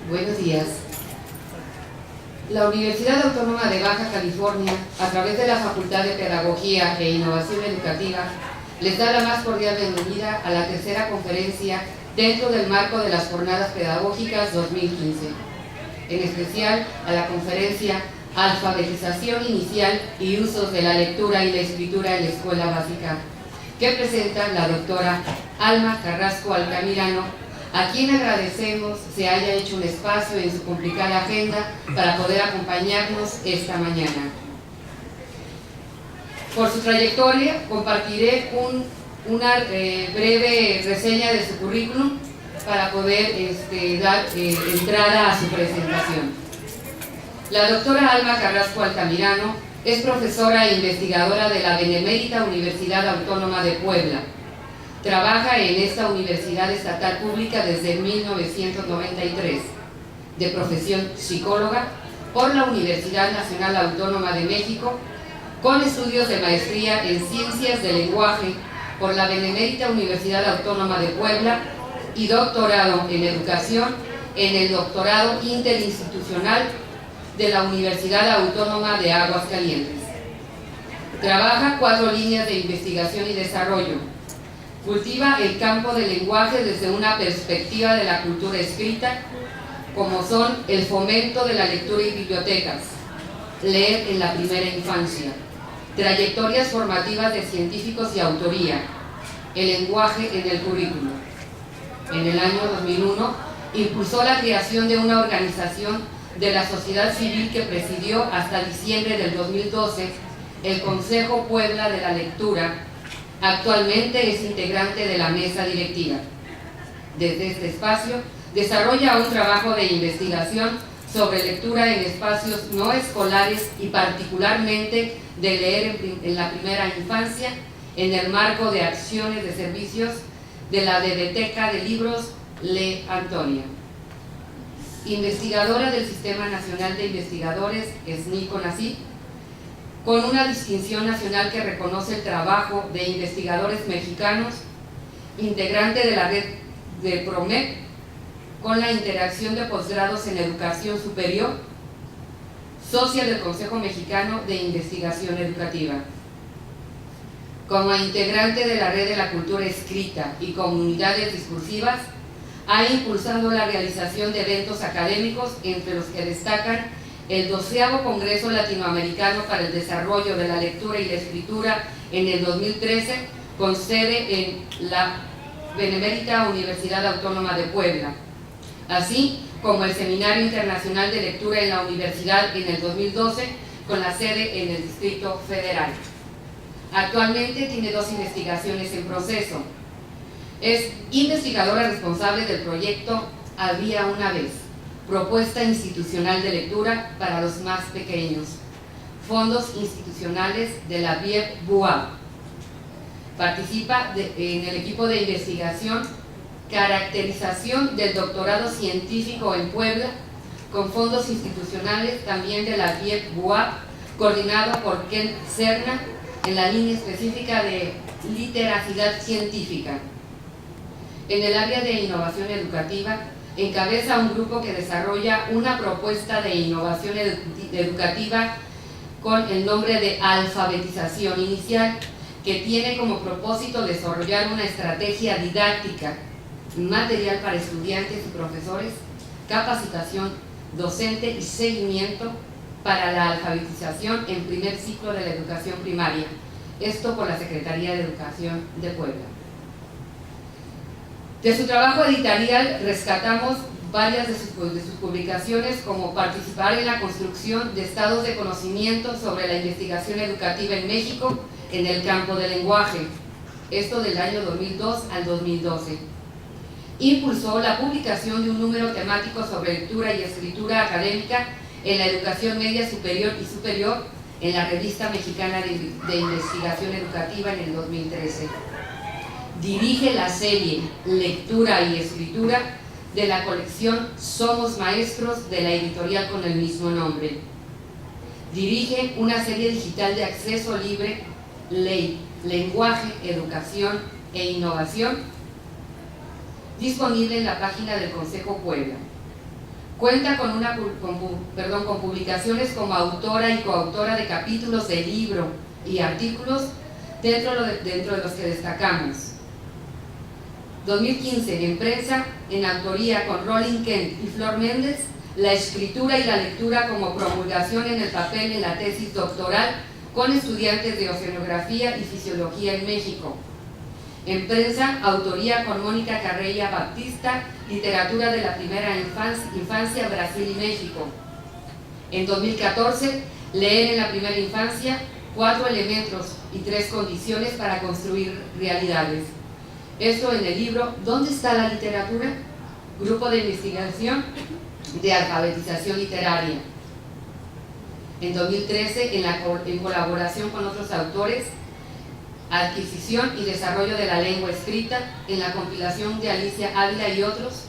Buenos días. La Universidad Autónoma de Baja California, a través de la Facultad de Pedagogía e Innovación Educativa, les da la más cordial bienvenida a la tercera conferencia dentro del marco de las Jornadas Pedagógicas 2015, en especial a la conferencia Alfabetización Inicial y Usos de la Lectura y la Escritura en la Escuela Básica, que presenta la doctora Alma Carrasco Altamirano, a quien agradecemos se haya hecho un espacio en su complicada agenda para poder acompañarnos esta mañana. Por su trayectoria, compartiré una breve reseña de su currículum para poder dar entrada a su presentación. La doctora Alma Carrasco Altamirano es profesora e investigadora de la Benemérita Universidad Autónoma de Puebla. Trabaja en esta universidad estatal pública desde 1993, de profesión psicóloga por la Universidad Nacional Autónoma de México, con estudios de maestría en Ciencias del Lenguaje por la Benemérita Universidad Autónoma de Puebla y doctorado en Educación en el Doctorado Interinstitucional de la Universidad Autónoma de Aguascalientes. Trabaja 4 líneas de investigación y desarrollo. Cultiva el campo del lenguaje desde una perspectiva de la cultura escrita, como son el fomento de la lectura y bibliotecas, leer en la primera infancia, trayectorias formativas de científicos y autoría, el lenguaje en el currículo. En el año 2001 impulsó la creación de una organización de la sociedad civil que presidió hasta diciembre del 2012, el Consejo Puebla de la Lectura. Actualmente es integrante de la mesa directiva. Desde este espacio desarrolla un trabajo de investigación sobre lectura en espacios no escolares y particularmente de leer en la primera infancia en el marco de acciones de servicios de la Biblioteca de Libros Le Antonia. Investigadora del Sistema Nacional de Investigadores SNI-CONACYT, con una distinción nacional que reconoce el trabajo de investigadores mexicanos, integrante de la red de PROMEC, con la interacción de posgrados en educación superior, socia del Consejo Mexicano de Investigación Educativa. Como integrante de la red de la cultura escrita y comunidades discursivas, ha impulsado la realización de eventos académicos, entre los que destacan el 12º Congreso Latinoamericano para el Desarrollo de la Lectura y la Escritura en el 2013, con sede en la Benemérita Universidad Autónoma de Puebla, así como el Seminario Internacional de Lectura en la Universidad en el 2012, con la sede en el Distrito Federal. Actualmente tiene 2 investigaciones en proceso. Es investigadora responsable del proyecto Había una vez, propuesta institucional de lectura para los más pequeños, fondos institucionales de la BIEB-BUAB. Participa en el equipo de investigación Caracterización del Doctorado Científico en Puebla, con fondos institucionales también de la BIEB-BUAB, coordinado por Ken Serna en la línea específica de literacidad científica. En el área de innovación educativa, encabeza un grupo que desarrolla una propuesta de innovación educativa con el nombre de Alfabetización Inicial, que tiene como propósito desarrollar una estrategia didáctica, material para estudiantes y profesores, capacitación docente y seguimiento para la alfabetización en primer ciclo de la educación primaria, esto por la Secretaría de Educación de Puebla. De su trabajo editorial rescatamos varias de sus publicaciones, como participar en la construcción de estados de conocimiento sobre la investigación educativa en México en el campo del lenguaje, esto del año 2002 al 2012. Impulsó la publicación de un número temático sobre lectura y escritura académica en la educación media superior y superior en la Revista Mexicana de Investigación Educativa en el 2013. Dirige la serie Lectura y Escritura de la colección Somos Maestros de la editorial con el mismo nombre. Dirige una serie digital de acceso libre, Ley, Lenguaje, Educación e Innovación, disponible en la página del Consejo Puebla. Cuenta con publicaciones como autora y coautora de capítulos de libro y artículos dentro de los que destacamos. 2015, en prensa, en autoría con Rolin Kent y Flor Méndez, La escritura y la lectura como promulgación en el papel en la tesis doctoral con estudiantes de Oceanografía y Fisiología en México. En prensa, autoría con Mónica Carreira Baptista, Literatura de la Primera Infancia, Brasil y México. En 2014, Leer en la Primera Infancia, 4 elementos y 3 condiciones para construir realidades. Esto en el libro ¿Dónde está la literatura? Grupo de investigación de alfabetización literaria. En 2013, en colaboración con otros autores, Adquisición y desarrollo de la lengua escrita, en la compilación de Alicia Ávila y otros,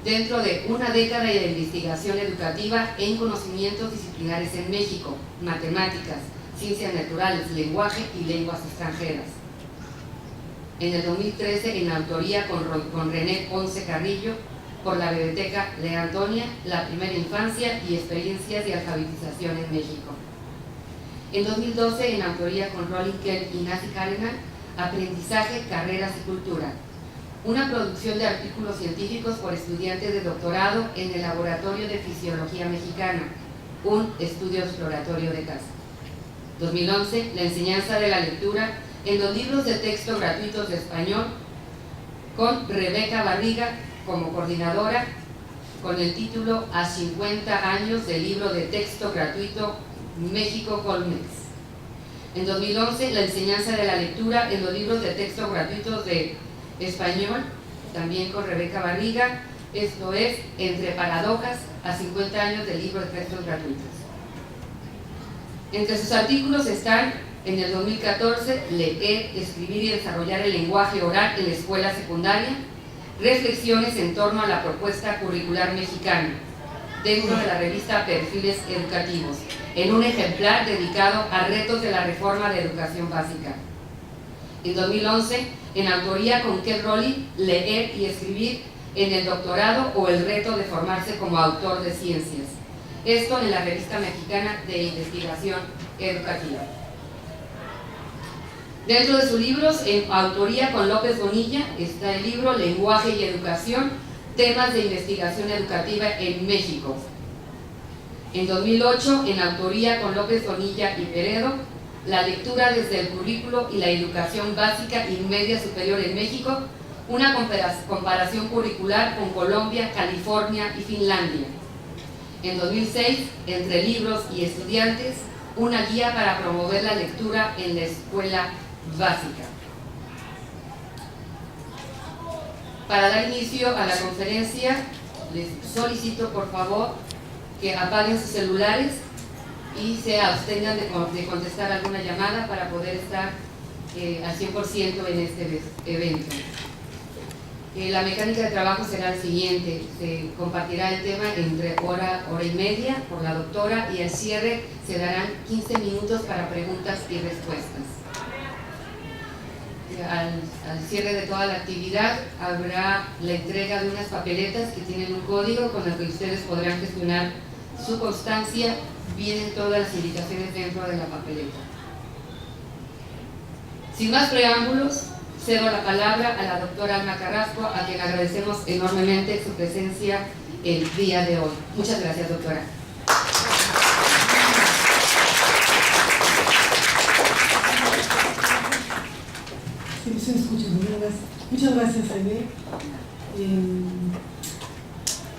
dentro de una década de investigación educativa en conocimientos disciplinares en México, matemáticas, ciencias naturales, lenguaje y lenguas extranjeras. En el 2013, en autoría con René Ponce Carrillo, por la Biblioteca de Antonia, La Primera Infancia y Experiencias de Alfabetización en México. En 2012, en autoría con Rolin Kent y Nancy Carenan, Aprendizaje, Carreras y Cultura, una producción de artículos científicos por estudiantes de doctorado en el Laboratorio de Fisiología Mexicana, un estudio exploratorio de caso. 2011, la enseñanza de la lectura en los libros de texto gratuitos de español, con Rebeca Barriga como coordinadora, con el título A 50 años del libro de texto gratuito México Colmex. En 2011, la enseñanza de la lectura en los libros de texto gratuitos de español, también con Rebeca Barriga, esto es, Entre paradojas, a 50 años del libro de textos gratuitos. Entre sus artículos están, en el 2014, Leer, escribir y desarrollar el lenguaje oral en la escuela secundaria, reflexiones en torno a la propuesta curricular mexicana, dentro de la revista Perfiles Educativos, en un ejemplar dedicado a retos de la reforma de educación básica. En 2011, en autoría con Ken Rolling, Leer y escribir en el doctorado o el reto de formarse como autor de ciencias. Esto en la revista mexicana de investigación educativa. Dentro de sus libros, en autoría con López Bonilla, está el libro Lenguaje y Educación, temas de investigación educativa en México. En 2008, en autoría con López Bonilla y Peredo, La lectura desde el currículo y la educación básica y media superior en México, una comparación curricular con Colombia, California y Finlandia. En 2006, Entre libros y estudiantes, una guía para promover la lectura en la escuela básica. Para dar inicio a la conferencia, les solicito por favor que apaguen sus celulares y se abstengan de contestar alguna llamada para poder estar al 100% en este evento. La mecánica de trabajo será el siguiente: se compartirá el tema entre hora y media por la doctora y al cierre se darán 15 minutos para preguntas y respuestas. Al cierre de toda la actividad habrá la entrega de unas papeletas que tienen un código con el que ustedes podrán gestionar su constancia. Vienen todas las indicaciones dentro de la papeleta. Sin más preámbulos, cedo la palabra a la doctora Alma Carrasco, a quien agradecemos enormemente su presencia el día de hoy. Muchas gracias, doctora. Sí, se escucha, muchas gracias, Aide.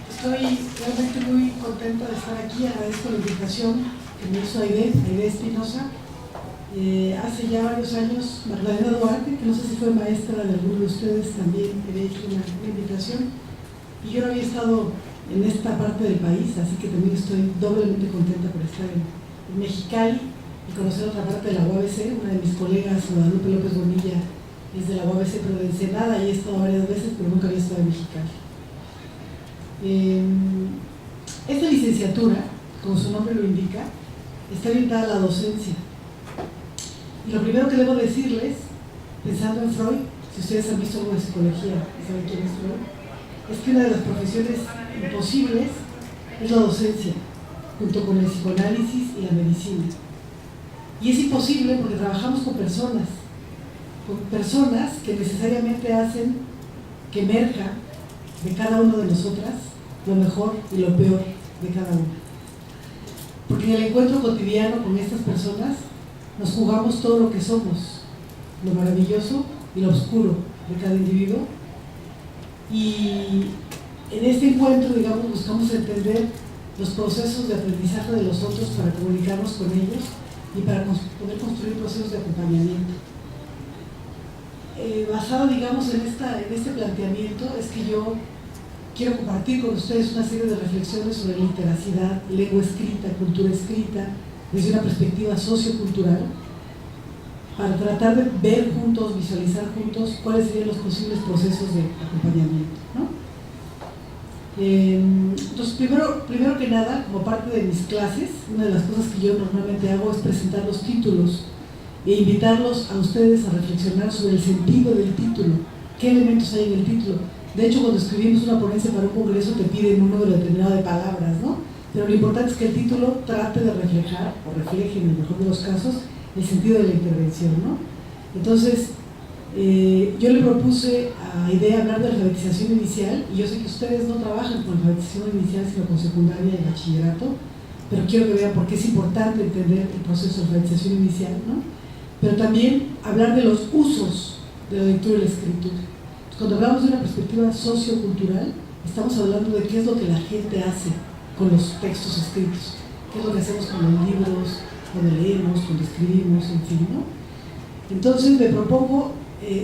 Estoy realmente muy contenta de estar aquí. Agradezco la invitación que me hizo Aide Espinosa. Hace ya varios años, Magdalena Duarte, que no sé si fue maestra de alguno de ustedes, también me había hecho una invitación. Y yo no había estado en esta parte del país, así que también estoy doblemente contenta por estar en Mexicali y conocer otra parte de la UABC. Una de mis colegas, Guadalupe López Bonilla, es de la UABC, pero de Ensenada, y he estado varias veces, pero nunca había estado en Mexicali. Esta licenciatura, como su nombre lo indica, está orientada a la docencia. Y lo primero que debo decirles, pensando en Freud, si ustedes han visto algo de psicología y saben quién es Freud, es que una de las profesiones imposibles es la docencia, junto con el psicoanálisis y la medicina. Y es imposible porque trabajamos con personas que necesariamente hacen que emerja de cada una de nosotras lo mejor y lo peor de cada una. Porque en el encuentro cotidiano con estas personas nos jugamos todo lo que somos, lo maravilloso y lo oscuro de cada individuo. Y en este encuentro, digamos, buscamos entender los procesos de aprendizaje de los otros para comunicarnos con ellos y para poder construir procesos de acompañamiento. Basado, digamos, en este planteamiento, es que yo quiero compartir con ustedes una serie de reflexiones sobre literacidad, lengua escrita, cultura escrita, desde una perspectiva sociocultural, para tratar de ver juntos, visualizar juntos cuáles serían los posibles procesos de acompañamiento, ¿no? Entonces, primero que nada, como parte de mis clases, una de las cosas que yo normalmente hago es presentar los títulos e invitarlos a ustedes a reflexionar sobre el sentido del título, qué elementos hay en el título. De hecho, cuando escribimos una ponencia para un congreso te piden un número determinado de palabras, ¿no? Pero lo importante es que el título trate de reflejar, o refleje en el mejor de los casos, el sentido de la intervención, ¿no? Entonces, yo le propuse a IDEA hablar de alfabetización inicial, y yo sé que ustedes no trabajan con alfabetización inicial, sino con secundaria y bachillerato, pero quiero que vean por qué es importante entender el proceso de alfabetización inicial, ¿no? Pero también hablar de los usos de la lectura y la escritura. Cuando hablamos de una perspectiva sociocultural, estamos hablando de qué es lo que la gente hace con los textos escritos, qué es lo que hacemos con los libros, cuando leemos, cuando escribimos, en fin, ¿no? Entonces me propongo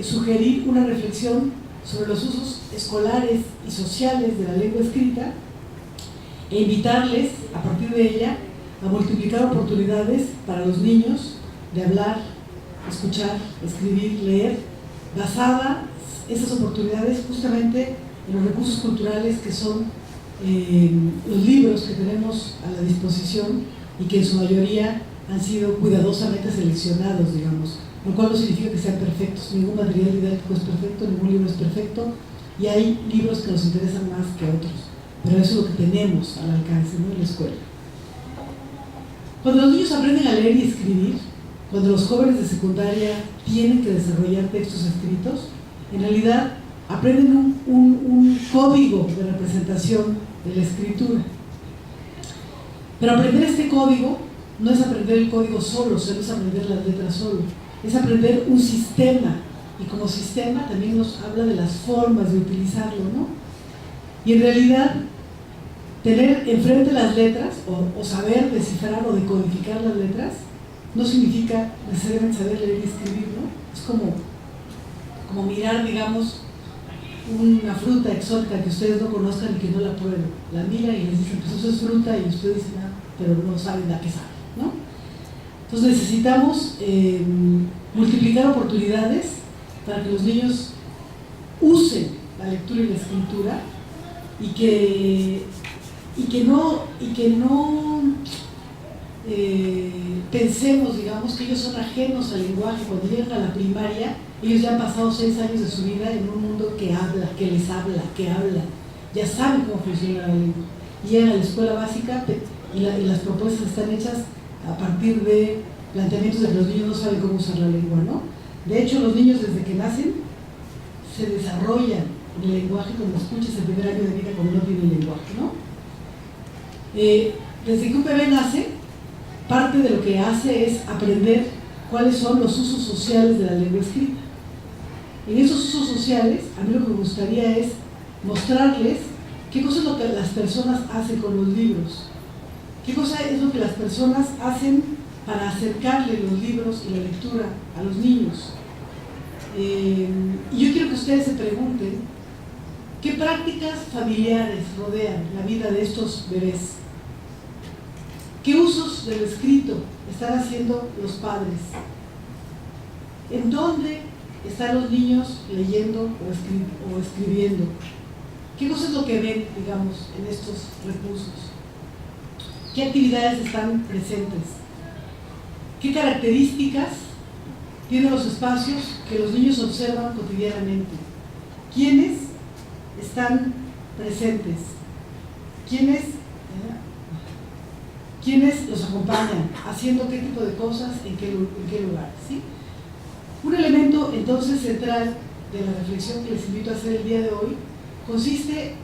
sugerir una reflexión sobre los usos escolares y sociales de la lengua escrita e invitarles, a partir de ella, a multiplicar oportunidades para los niños de hablar, escuchar, escribir, leer, basadas esas oportunidades justamente en los recursos culturales que son los libros que tenemos a la disposición y que en su mayoría han sido cuidadosamente seleccionados, digamos, lo cual no significa que sean perfectos. Ningún material didáctico es perfecto, ningún libro es perfecto, y hay libros que nos interesan más que otros, pero eso es lo que tenemos al alcance, ¿no?, en la escuela. Cuando los niños aprenden a leer y escribir, cuando los jóvenes de secundaria tienen que desarrollar textos escritos, en realidad aprenden un código de representación de la escritura. Pero aprender este código no es aprender el código solo, no es aprender las letras solo, es aprender un sistema, y como sistema también nos habla de las formas de utilizarlo, ¿no? Y en realidad, tener enfrente las letras, o saber descifrar o decodificar las letras, no significa necesariamente saber leer y escribir, ¿no? Es como mirar, digamos, una fruta exótica que ustedes no conozcan y que no la prueben. La miran y les dicen, pues eso es fruta, y ustedes dicen, ah, pero no saben a qué sabe, ¿no? Entonces necesitamos multiplicar oportunidades para que los niños usen la lectura y la escritura y que no pensemos, digamos, que ellos son ajenos al lenguaje. Cuando llegan a la primaria, ellos ya han pasado 6 años de su vida en un mundo que habla, que les habla, que habla, ya saben cómo funciona la lengua. Y llegan a la escuela básica y las propuestas están hechas a partir de planteamientos de que los niños no saben cómo usar la lengua, ¿no? De hecho, los niños desde que nacen se desarrollan en el lenguaje como escuchas el primer año de vida cuando no tienen lenguaje, ¿no? Desde que un bebé nace, parte de lo que hace es aprender cuáles son los usos sociales de la lengua escrita. En esos usos sociales, a mí lo que me gustaría es mostrarles qué cosa es lo que las personas hacen con los libros, qué cosa es lo que las personas hacen para acercarle los libros y la lectura a los niños. Y yo quiero que ustedes se pregunten qué prácticas familiares rodean la vida de estos bebés. ¿Qué usos del escrito están haciendo los padres? ¿En dónde están los niños leyendo o escribiendo? ¿Qué cosa es lo que ven, digamos, en estos recursos? ¿Qué actividades están presentes? ¿Qué características tienen los espacios que los niños observan cotidianamente? ¿Quiénes están presentes? ¿Quiénes ¿Quiénes los acompañan? ¿Haciendo qué tipo de cosas? ¿En qué lugares? ¿Sí? Un elemento entonces central de la reflexión que les invito a hacer el día de hoy consiste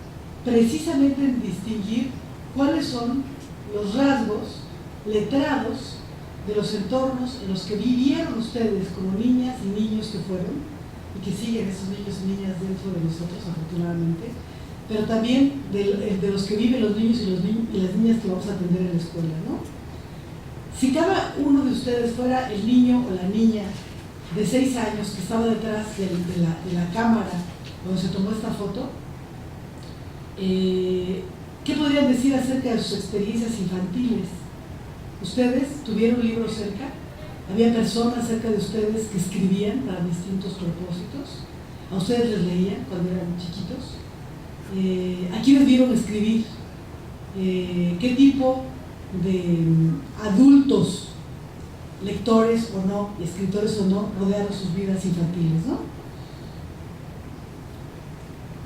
precisamente en distinguir cuáles son los rasgos letrados de los entornos en los que vivieron ustedes como niñas y niños que fueron, y que siguen esos niños y niñas dentro de nosotros, afortunadamente, pero también de los que viven los niños y las niñas que vamos a atender en la escuela, ¿no? Si cada uno de ustedes fuera el niño o la niña de 6 años que estaba detrás de la cámara donde se tomó esta foto, ¿qué podrían decir acerca de sus experiencias infantiles? ¿Ustedes tuvieron libros cerca? ¿Había personas cerca de ustedes que escribían para distintos propósitos? ¿A ustedes les leían cuando eran chiquitos? ¿A quiénes vieron escribir? ¿Qué tipo de adultos, lectores o no, escritores o no, rodearon sus vidas infantiles, ¿no?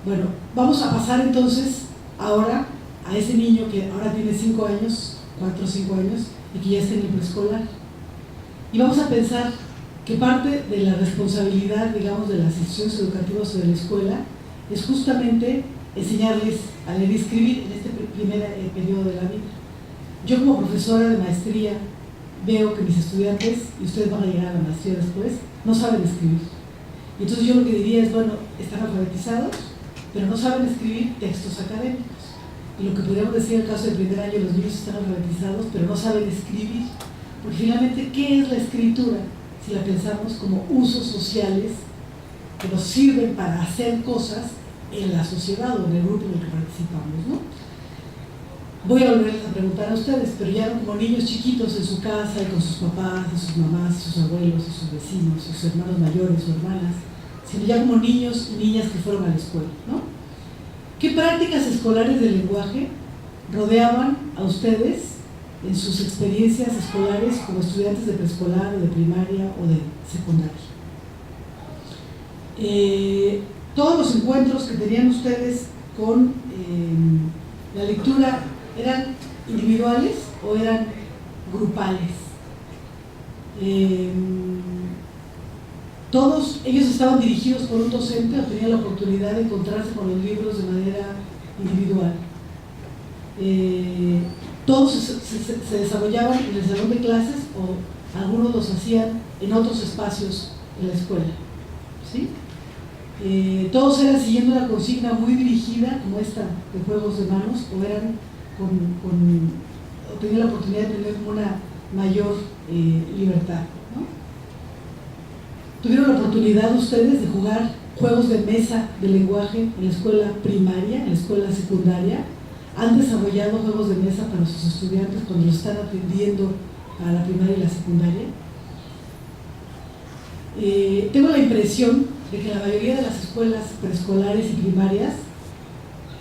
Bueno, vamos a pasar entonces ahora a ese niño que ahora tiene 5 años, 4 o 5 años, y que ya está en el preescolar. Y vamos a pensar que parte de la responsabilidad, digamos, de las instituciones educativas o de la escuela es justamente enseñarles a leer y escribir en este primer periodo de la vida. Yo como profesora de maestría veo que mis estudiantes, y ustedes van a llegar a la maestría después, no saben escribir. Y entonces yo lo que diría es, bueno, están alfabetizados, pero no saben escribir textos académicos. Y lo que podríamos decir en el caso del primer año, los niños están alfabetizados, pero no saben escribir. Porque finalmente, ¿qué es la escritura? Si la pensamos como usos sociales que nos sirven para hacer cosas en la sociedad o en el grupo en el que participamos, ¿no? Voy a volverles a preguntar a ustedes, pero ya como niños chiquitos en su casa y con sus papás, y sus mamás, y sus abuelos, y sus vecinos, y sus hermanos mayores o hermanas, sino ya como niños y niñas que fueron a la escuela, ¿no? ¿Qué prácticas escolares del lenguaje rodeaban a ustedes en sus experiencias escolares como estudiantes de preescolar o de primaria o de secundaria? Todos los encuentros que tenían ustedes con la lectura, ¿eran individuales o eran grupales? Todos ellos estaban dirigidos por un docente o tenían la oportunidad de encontrarse con los libros de manera individual. Todos se desarrollaban en el salón de clases o algunos los hacían en otros espacios en la escuela, ¿sí? Todos eran siguiendo una consigna muy dirigida como esta de juegos de manos, o eran o tenían la oportunidad de tener una mayor libertad, ¿no? ¿Tuvieron la oportunidad ustedes de jugar juegos de mesa de lenguaje en la escuela primaria, en la escuela secundaria? ¿Han desarrollado juegos de mesa para sus estudiantes cuando los están atendiendo para la primaria y la secundaria? Tengo la impresión de que la mayoría de las escuelas preescolares y primarias,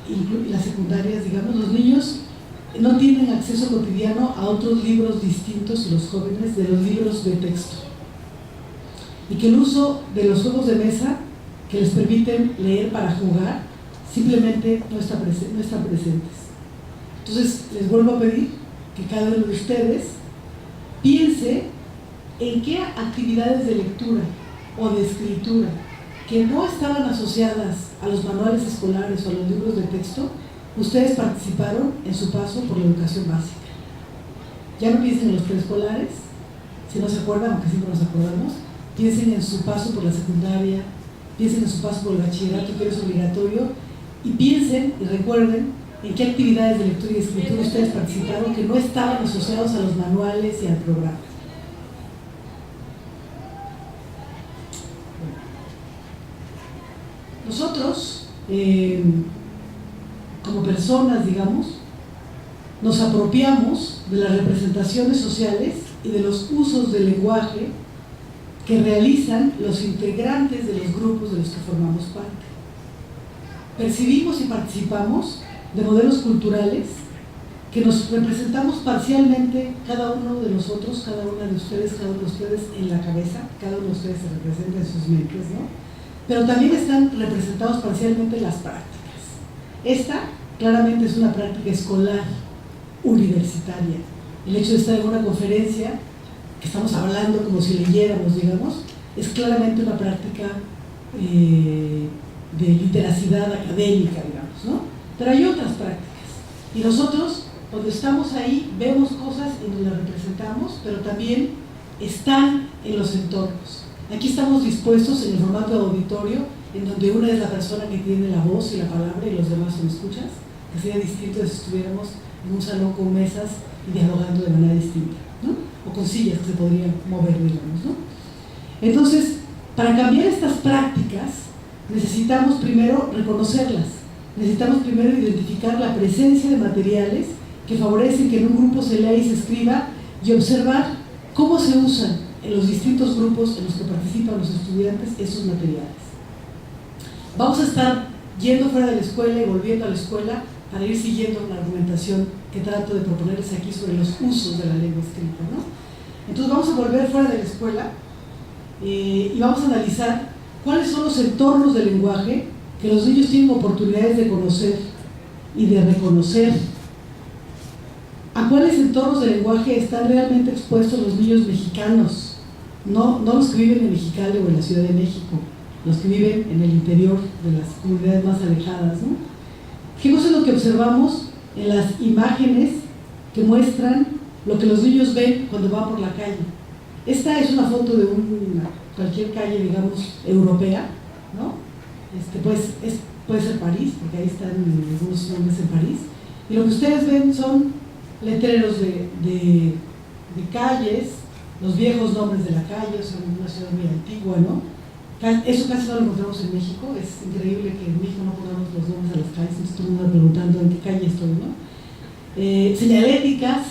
y las secundarias, digamos, los niños no tienen acceso cotidiano a otros libros distintos, los jóvenes, de los libros de texto. Y que el uso de los juegos de mesa que les permiten leer para jugar simplemente no están presentes. Entonces, les vuelvo a pedir que cada uno de ustedes piense en qué actividades de lectura o de escritura que no estaban asociadas a los manuales escolares o a los libros de texto, ustedes participaron en su paso por la educación básica. Ya no piensen en los preescolares, si no se acuerdan, aunque siempre nos acordamos, piensen en su paso por la secundaria, piensen en su paso por el bachillerato, que es obligatorio, y piensen y recuerden en qué actividades de lectura y escritura ustedes participaron que no estaban asociados a los manuales y al programa. Nosotros, como personas, digamos, nos apropiamos de las representaciones sociales y de los usos del lenguaje que realizan los integrantes de los grupos de los que formamos parte. Percibimos y participamos de modelos culturales que nos representamos parcialmente cada uno de nosotros, cada una de ustedes, cada uno de ustedes en la cabeza, cada uno de ustedes se representa en sus mentes, ¿no? Pero también están representados parcialmente en las prácticas. Esta claramente es una práctica escolar universitaria. El hecho de estar en una conferencia, que estamos hablando como si leyéramos, digamos, es claramente una práctica de literacidad académica, digamos, ¿no? Pero hay otras prácticas. Y nosotros, cuando estamos ahí, vemos cosas y nos las representamos, pero también están en los entornos. Aquí estamos dispuestos en el formato de auditorio, en donde una es la persona que tiene la voz y la palabra y los demás son escuchas, que sería distinto de si estuviéramos en un salón con mesas y dialogando de manera distinta, ¿no? O con sillas que se podrían mover, digamos, ¿no? Entonces, para cambiar estas prácticas, necesitamos primero reconocerlas, necesitamos primero identificar la presencia de materiales que favorecen que en un grupo se lea y se escriba y observar cómo se usan en los distintos grupos en los que participan los estudiantes esos materiales. Vamos a estar yendo fuera de la escuela y volviendo a la escuela para ir siguiendo la argumentación que trato de proponerles aquí sobre los usos de la lengua escrita, ¿no? Entonces vamos a volver fuera de la escuela y vamos a analizar cuáles son los entornos del lenguaje que los niños tienen oportunidades de conocer y de reconocer. ¿A cuáles entornos del lenguaje están realmente expuestos los niños mexicanos? No los que viven en Mexicali o en la Ciudad de México, los que viven en el interior de las comunidades más alejadas, ¿no? ¿Qué cosa es lo que observamos en las imágenes que muestran lo que los niños ven cuando van por la calle? Esta es una foto de cualquier calle, digamos, europea, ¿no? Puede ser París, porque ahí están algunos nombres en París. Y lo que ustedes ven son letreros de calles, los viejos nombres de la calle, o sea, una ciudad muy antigua, ¿no? Eso casi no lo encontramos en México. Es increíble que en México no pongamos los nombres a las calles. Me estoy preguntando en qué calle estoy, ¿no? Señaléticas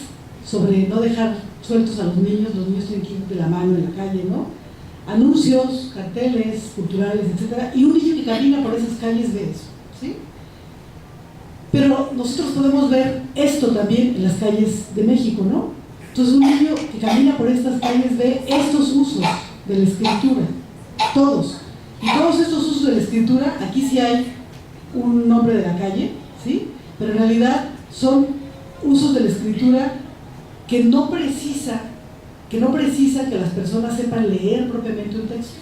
sobre no dejar sueltos a los niños tienen que ir de la mano en la calle, ¿no? Anuncios, carteles culturales, etc. Y un niño que camina por esas calles ve eso, ¿sí? Pero nosotros podemos ver esto también en las calles de México, ¿no? Entonces un niño que camina por estas calles ve estos usos de la escritura, todos. Y todos estos usos de la escritura, aquí sí hay un nombre de la calle, ¿sí? Pero en realidad son usos de la escritura que no precisa que las personas sepan leer propiamente un texto.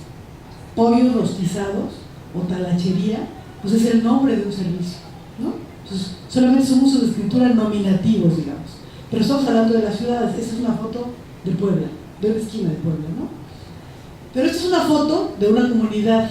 Pollos rostizados o talachería, pues es el nombre de un servicio, ¿no? Entonces, solamente son usos de escritura nominativos, digamos. Pero estamos hablando de las ciudades. Esta es una foto de Puebla, de una esquina de Puebla, ¿no? Pero esta es una foto de una comunidad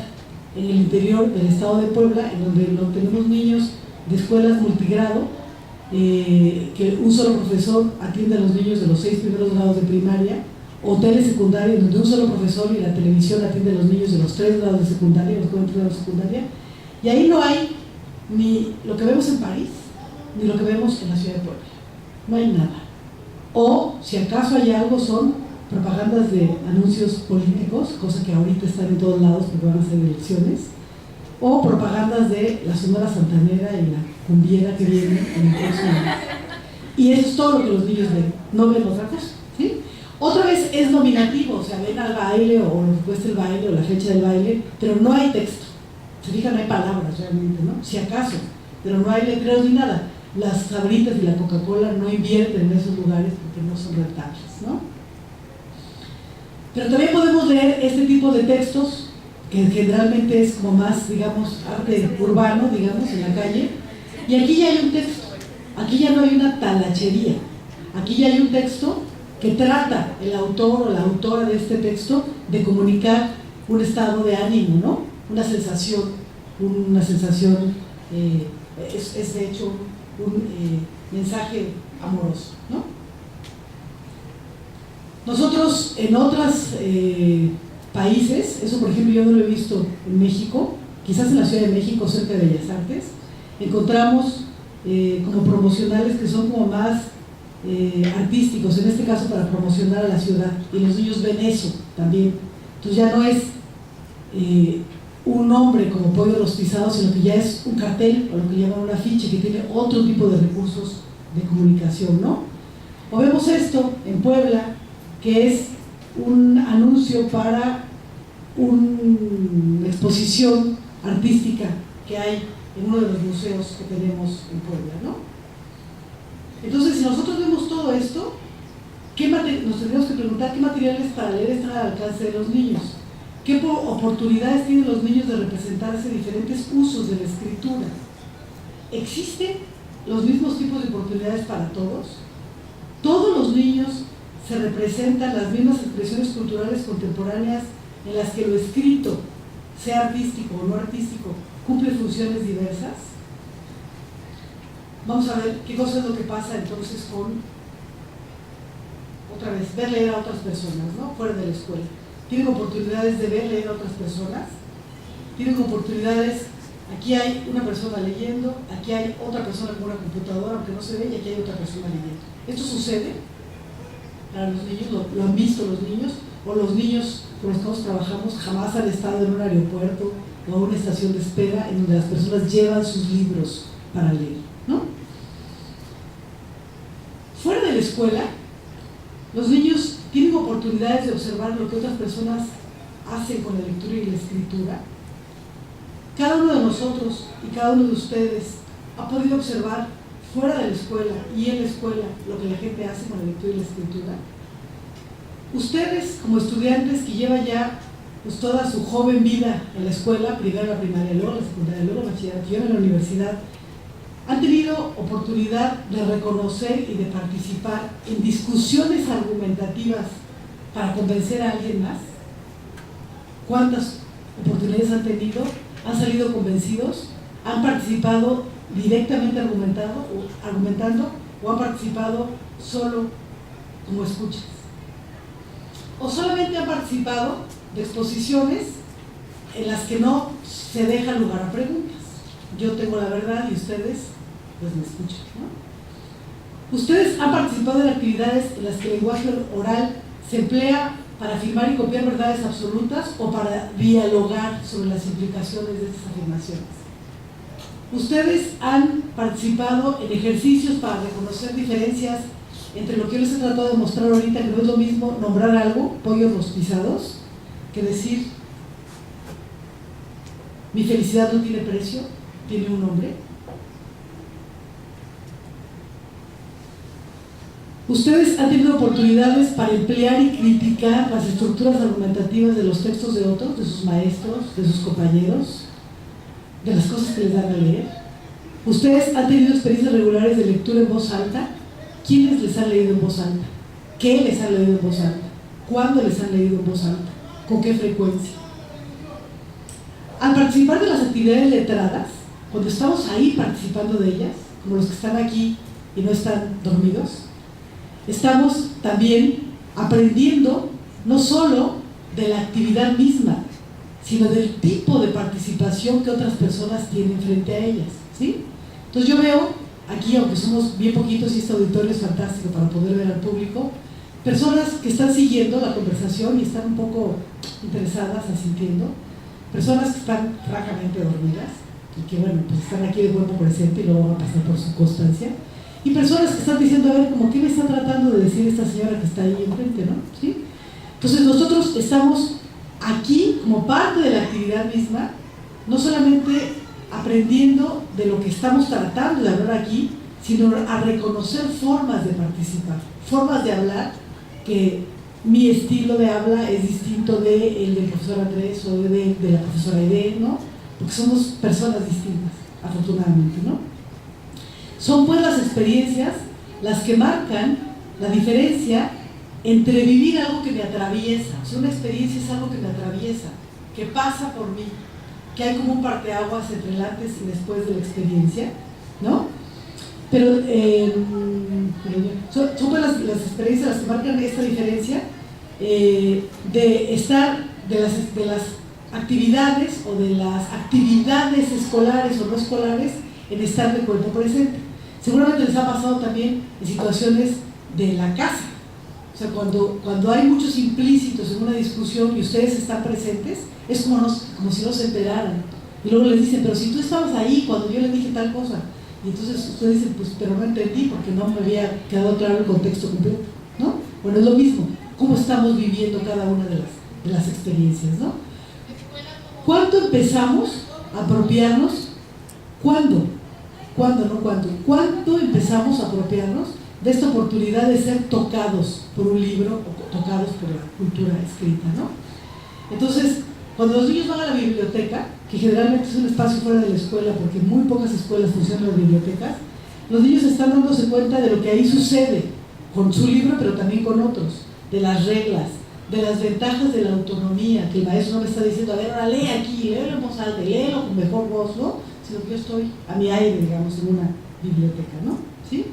en el interior del estado de Puebla, en donde tenemos niños de escuelas multigrado, que un solo profesor atiende a los niños de los 6 primeros grados de primaria, hoteles secundarios donde un solo profesor y la televisión atiende a los niños de los 3 grados de secundaria, los 4 grados de secundaria, y ahí no hay ni lo que vemos en París, ni lo que vemos en la ciudad de Puebla. No hay nada. O, si acaso hay algo, son propagandas de anuncios políticos, cosa que ahorita están en todos lados porque van a ser elecciones, o propagandas de la Sonora Santanera y la cumbiera que viene en el próximo año. Y eso es todo lo que los niños ven, no ven otra cosa, ¿sí? Otra vez es nominativo, o sea, ven al baile o lo que cuesta el baile o la fecha del baile, pero no hay texto. Se fijan, no hay palabras realmente, ¿no? Si acaso, pero no hay letreros ni nada. Las Sabritas y la Coca-Cola no invierten en esos lugares porque no son rentables, ¿no? Pero también podemos leer este tipo de textos, que generalmente es como más, digamos, arte urbano, digamos, en la calle. Y aquí ya hay un texto, aquí ya no hay una talachería, aquí ya hay un texto que trata el autor o la autora de este texto de comunicar un estado de ánimo, ¿no? Una sensación, es de hecho un mensaje amoroso, ¿no? Nosotros en otros países, eso por ejemplo yo no lo he visto en México, quizás en la Ciudad de México cerca de Bellas Artes, encontramos como promocionales que son como más artísticos, en este caso para promocionar a la ciudad, y los niños ven eso también. Entonces ya no es un nombre como pollo rostizado, sino que ya es un cartel o lo que llaman un afiche que tiene otro tipo de recursos de comunicación, ¿no? O vemos esto en Puebla, que es un anuncio para una exposición artística que hay en uno de los museos que tenemos en Puebla, ¿no? Entonces, si nosotros vemos todo esto, nos tendríamos que preguntar qué materiales para leer están al alcance de los niños, qué oportunidades tienen los niños de representarse diferentes usos de la escritura. ¿Existen los mismos tipos de oportunidades para todos? ¿Todos los niños se representan las mismas expresiones culturales contemporáneas en las que lo escrito, sea artístico o no artístico, cumple funciones diversas? Vamos a ver qué cosa es lo que pasa entonces con, otra vez, ver leer a otras personas, ¿no? Fuera de la escuela. ¿Tienen oportunidades de ver leer a otras personas? ¿Tienen oportunidades? Aquí hay una persona leyendo, aquí hay otra persona con una computadora, aunque no se ve, y aquí hay otra persona leyendo. ¿Esto sucede para los niños? ¿Lo han visto los niños? ¿O los niños con los que nosotros trabajamos jamás han estado en un aeropuerto o en una estación de espera en donde las personas llevan sus libros para leer, ¿no? Fuera de la escuela, los niños tienen oportunidades de observar lo que otras personas hacen con la lectura y la escritura. Cada uno de nosotros y cada uno de ustedes ha podido observar fuera de la escuela y en la escuela lo que la gente hace con la lectura y la escritura. Ustedes, como estudiantes que llevan ya pues, toda su joven vida en la escuela, primero la primaria, luego la secundaria, luego la bachillerato y ahora en la universidad, han tenido oportunidad de reconocer y de participar en discusiones argumentativas para convencer a alguien más. ¿Cuántas oportunidades han tenido? ¿Han salido convencidos? ¿Han participado directamente argumentando o han participado solo como escuchas? ¿O solamente han participado de exposiciones en las que no se deja lugar a preguntas? Yo tengo la verdad y ustedes pues me escuchan, ¿no? Ustedes han participado en actividades en las que el lenguaje oral se emplea para afirmar y copiar verdades absolutas o para dialogar sobre las implicaciones de estas afirmaciones. Ustedes han participado en ejercicios para reconocer diferencias entre lo que yo les he tratado de mostrar ahorita, que no es lo mismo nombrar algo, pollos rostizados, que decir mi felicidad no tiene precio, tiene un nombre. Ustedes han tenido oportunidades para emplear y criticar las estructuras argumentativas de los textos de otros, de sus maestros, de sus compañeros, de las cosas que les dan a leer. Ustedes han tenido experiencias regulares de lectura en voz alta. ¿Quiénes les han leído en voz alta? ¿Qué les han leído en voz alta? ¿Cuándo les han leído en voz alta? ¿Con qué frecuencia? Al participar de las actividades letradas, cuando estamos ahí participando de ellas, como los que están aquí y no están dormidos, estamos también aprendiendo no solo de la actividad misma, sino del tipo de participación que otras personas tienen frente a ellas, ¿sí? Entonces yo veo aquí, aunque somos bien poquitos y este auditorio es fantástico para poder ver al público, personas que están siguiendo la conversación y están un poco interesadas, asintiendo, personas que están francamente dormidas y que bueno, pues están aquí de cuerpo presente y luego van a pasar por su constancia, y personas que están diciendo, a ver, como qué me está tratando de decir esta señora que está ahí enfrente, ¿no? ¿Sí? Entonces nosotros estamos aquí como parte de la actividad misma, no solamente aprendiendo de lo que estamos tratando de hablar aquí, sino a reconocer formas de participar, formas de hablar, que mi estilo de habla es distinto del profesor Andrés o de la profesora Aide, ¿no? Porque somos personas distintas, afortunadamente, ¿no? Son pues las experiencias las que marcan la diferencia entre vivir algo que me atraviesa. O sea, una experiencia es algo que me atraviesa, que pasa por mí, que hay como un parteaguas entre el antes y después de la experiencia, ¿no? Pero son pues las experiencias las que marcan esta diferencia de estar, de las actividades o de las actividades escolares o no escolares, en estar de cuerpo presente. Seguramente les ha pasado también en situaciones de la casa. O sea, cuando hay muchos implícitos en una discusión y ustedes están presentes, es como si no se enteraran. Y luego les dicen, pero si tú estabas ahí cuando yo le dije tal cosa. Y entonces ustedes dicen, pues, pero no entendí porque no me había quedado claro el contexto completo, ¿no? Bueno, es lo mismo. ¿Cómo estamos viviendo cada una de las experiencias, ¿no? ¿Cuándo empezamos a apropiarnos? ¿Cuándo? ¿Cuándo, no cuándo? ¿Cuánto empezamos a apropiarnos de esta oportunidad de ser tocados por un libro o tocados por la cultura escrita, ¿no? Entonces, cuando los niños van a la biblioteca, que generalmente es un espacio fuera de la escuela, porque en muy pocas escuelas funcionan las bibliotecas, los niños están dándose cuenta de lo que ahí sucede con su libro, pero también con otros, de las reglas, de las ventajas de la autonomía, que el maestro no me está diciendo, a ver, ahora lee aquí, léelo en voz alta, léelo con mejor voz, ¿no? Sino que yo estoy a mi aire, digamos, en una biblioteca, ¿no? ¿Sí?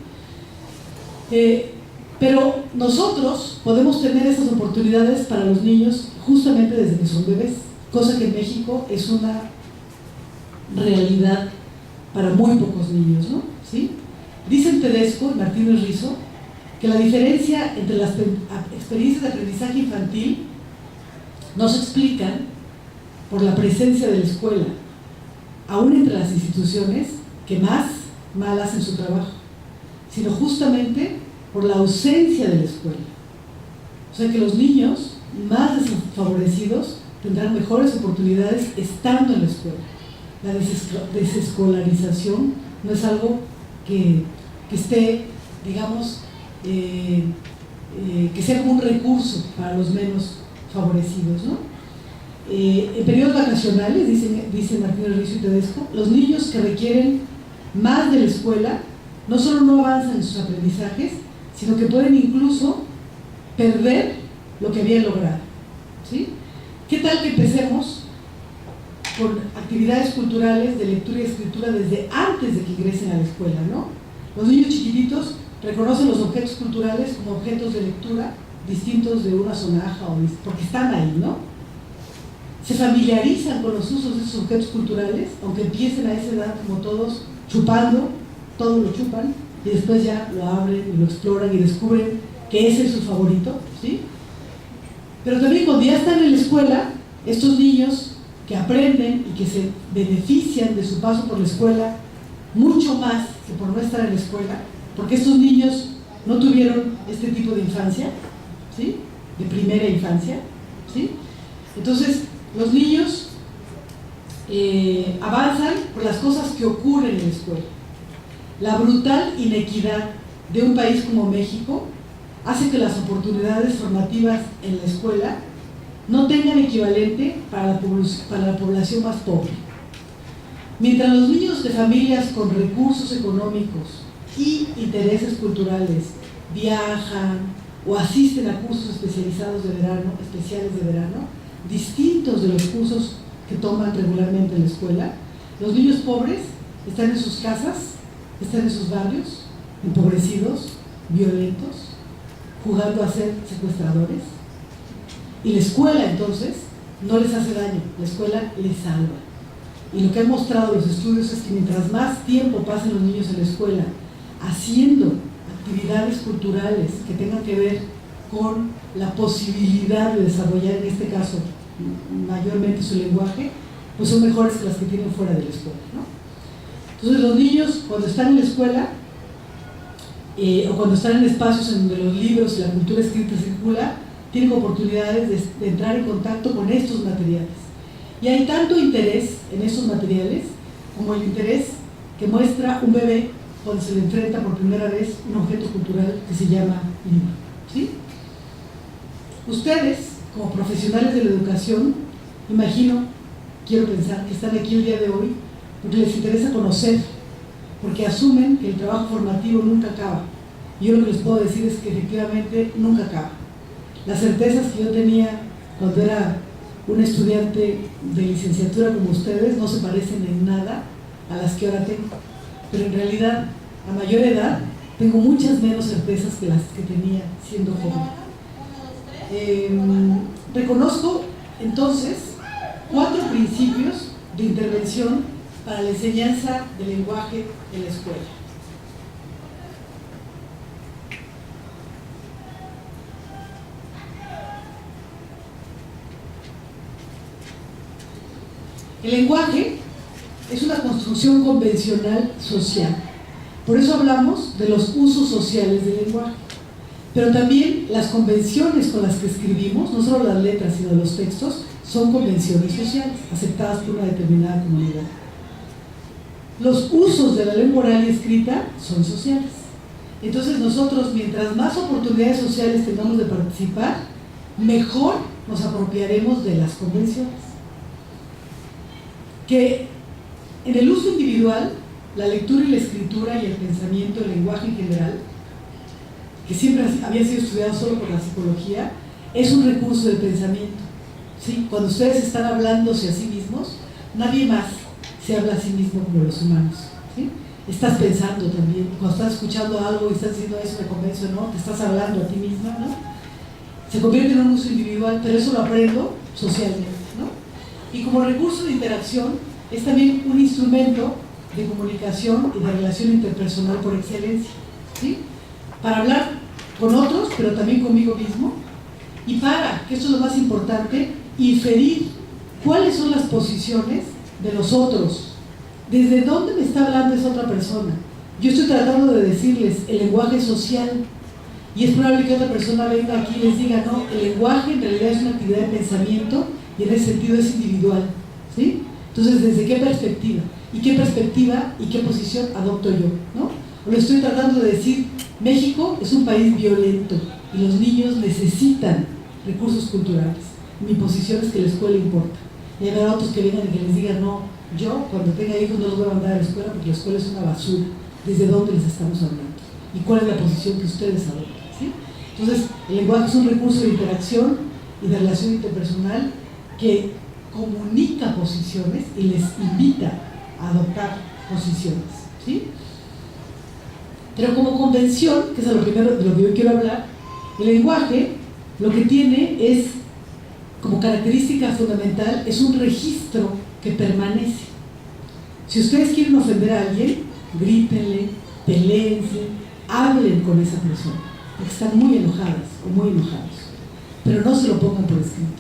Pero nosotros podemos tener esas oportunidades para los niños justamente desde que son bebés, cosa que en México es una realidad para muy pocos niños, ¿no? ¿Sí? Dicen Tedesco y Martínez Rizo que la diferencia entre las experiencias de aprendizaje infantil no se explican por la presencia de la escuela, aún entre las instituciones que más mal hacen su trabajo, sino justamente por la ausencia de la escuela. O sea que los niños más desfavorecidos tendrán mejores oportunidades estando en la escuela. La desescolarización no es algo que esté, digamos, que sea como un recurso para los menos favorecidos, ¿no? En periodos vacacionales, dice Martínez Rizo y Tedesco, los niños que requieren más de la escuela no solo no avanzan en sus aprendizajes, sino que pueden incluso perder lo que habían logrado, ¿sí? ¿Qué tal que empecemos con actividades culturales de lectura y escritura desde antes de que ingresen a la escuela, ¿no? Los niños chiquititos reconocen los objetos culturales como objetos de lectura distintos de una sonaja, porque están ahí, ¿no? Se familiarizan con los usos de esos objetos culturales, aunque empiecen a esa edad como todos chupando, todo lo chupan, y después ya lo abren y lo exploran y descubren que ese es su favorito, ¿sí? Pero también cuando ya están en la escuela, estos niños que aprenden y que se benefician de su paso por la escuela mucho más que por no estar en la escuela, porque estos niños no tuvieron este tipo de infancia, ¿sí? De primera infancia, ¿sí? Entonces, los niños avanzan por las cosas que ocurren en la escuela. La brutal inequidad de un país como México hace que las oportunidades formativas en la escuela no tengan equivalente para la población más pobre. Mientras los niños de familias con recursos económicos y intereses culturales viajan o asisten a cursos especiales de verano, distintos de los cursos que toman regularmente en la escuela, los niños pobres están en sus casas, están en sus barrios, empobrecidos, violentos, jugando a ser secuestradores. Y la escuela entonces no les hace daño, la escuela les salva. Y lo que han mostrado los estudios es que mientras más tiempo pasen los niños en la escuela haciendo actividades culturales que tengan que ver con la posibilidad de desarrollar, en este caso, mayormente su lenguaje, pues son mejores que las que tienen fuera de la escuela, ¿no? Entonces los niños, cuando están en la escuela, o cuando están en espacios en donde los libros y la cultura escrita circula, tienen oportunidades de entrar en contacto con estos materiales. Y hay tanto interés en estos materiales como el interés que muestra un bebé cuando se le enfrenta por primera vez un objeto cultural que se llama libro, ¿sí? Ustedes, como profesionales de la educación, quiero pensar que están aquí el día de hoy porque les interesa conocer, porque asumen que el trabajo formativo nunca acaba. Y yo lo que les puedo decir es que efectivamente nunca acaba. Las certezas que yo tenía cuando era un estudiante de licenciatura como ustedes no se parecen en nada a las que ahora tengo, pero en realidad a mayor edad tengo muchas menos certezas que las que tenía siendo joven. Reconozco entonces 4 principios de intervención para la enseñanza del lenguaje en la escuela. El lenguaje es una construcción convencional social. Por eso hablamos de los usos sociales del lenguaje. Pero también las convenciones con las que escribimos, no solo las letras, sino los textos, son convenciones sociales, aceptadas por una determinada comunidad. los usos de la lengua oral y escrita son sociales. Entonces nosotros, mientras más oportunidades sociales tengamos de participar, mejor nos apropiaremos de las convenciones. Que en el uso individual, la lectura y la escritura y el pensamiento, el lenguaje en general, que siempre había sido estudiado solo por la psicología, es un recurso de pensamiento. ¿Sí? Cuando ustedes están hablándose a sí mismos, nadie más se habla a sí mismo como los humanos. ¿Sí? Estás pensando también, cuando estás escuchando algo y estás diciendo eso, me convenzo, ¿no? Te estás hablando a ti misma, ¿no? Se convierte en un uso individual, pero eso lo aprendo socialmente, ¿no? Y como recurso de interacción, es también un instrumento de comunicación y de relación interpersonal por excelencia, ¿sí? Para hablar con otros, pero también conmigo mismo, y para, que esto es lo más importante, inferir cuáles son las posiciones de los otros. ¿Desde dónde me está hablando esa otra persona? Yo estoy tratando de decirles el lenguaje social, y es probable que otra persona venga aquí y les diga, no, el lenguaje en realidad es una actividad de pensamiento y en ese sentido es individual, ¿sí? Entonces, ¿desde qué perspectiva? ¿Y qué perspectiva y qué posición adopto yo? ¿No? O lo estoy tratando de decir, México es un país violento y los niños necesitan recursos culturales. Mi posición es que la escuela importa. Y habrá otros que vengan y que les digan, no, yo cuando tenga hijos no los voy a mandar a la escuela porque la escuela es una basura. ¿Desde dónde les estamos hablando? ¿Y cuál es la posición que ustedes adoptan? ¿Sí? Entonces, el lenguaje es un recurso de interacción y de relación interpersonal que comunica posiciones y les invita a adoptar posiciones, ¿sí? Pero como convención, que es lo primero de lo que yo quiero hablar, el lenguaje lo que tiene es, como característica fundamental, es un registro que permanece. Si ustedes quieren ofender a alguien, grítenle, peléense, hablen con esa persona, porque están muy enojadas o muy enojados, pero no se lo pongan por escrito.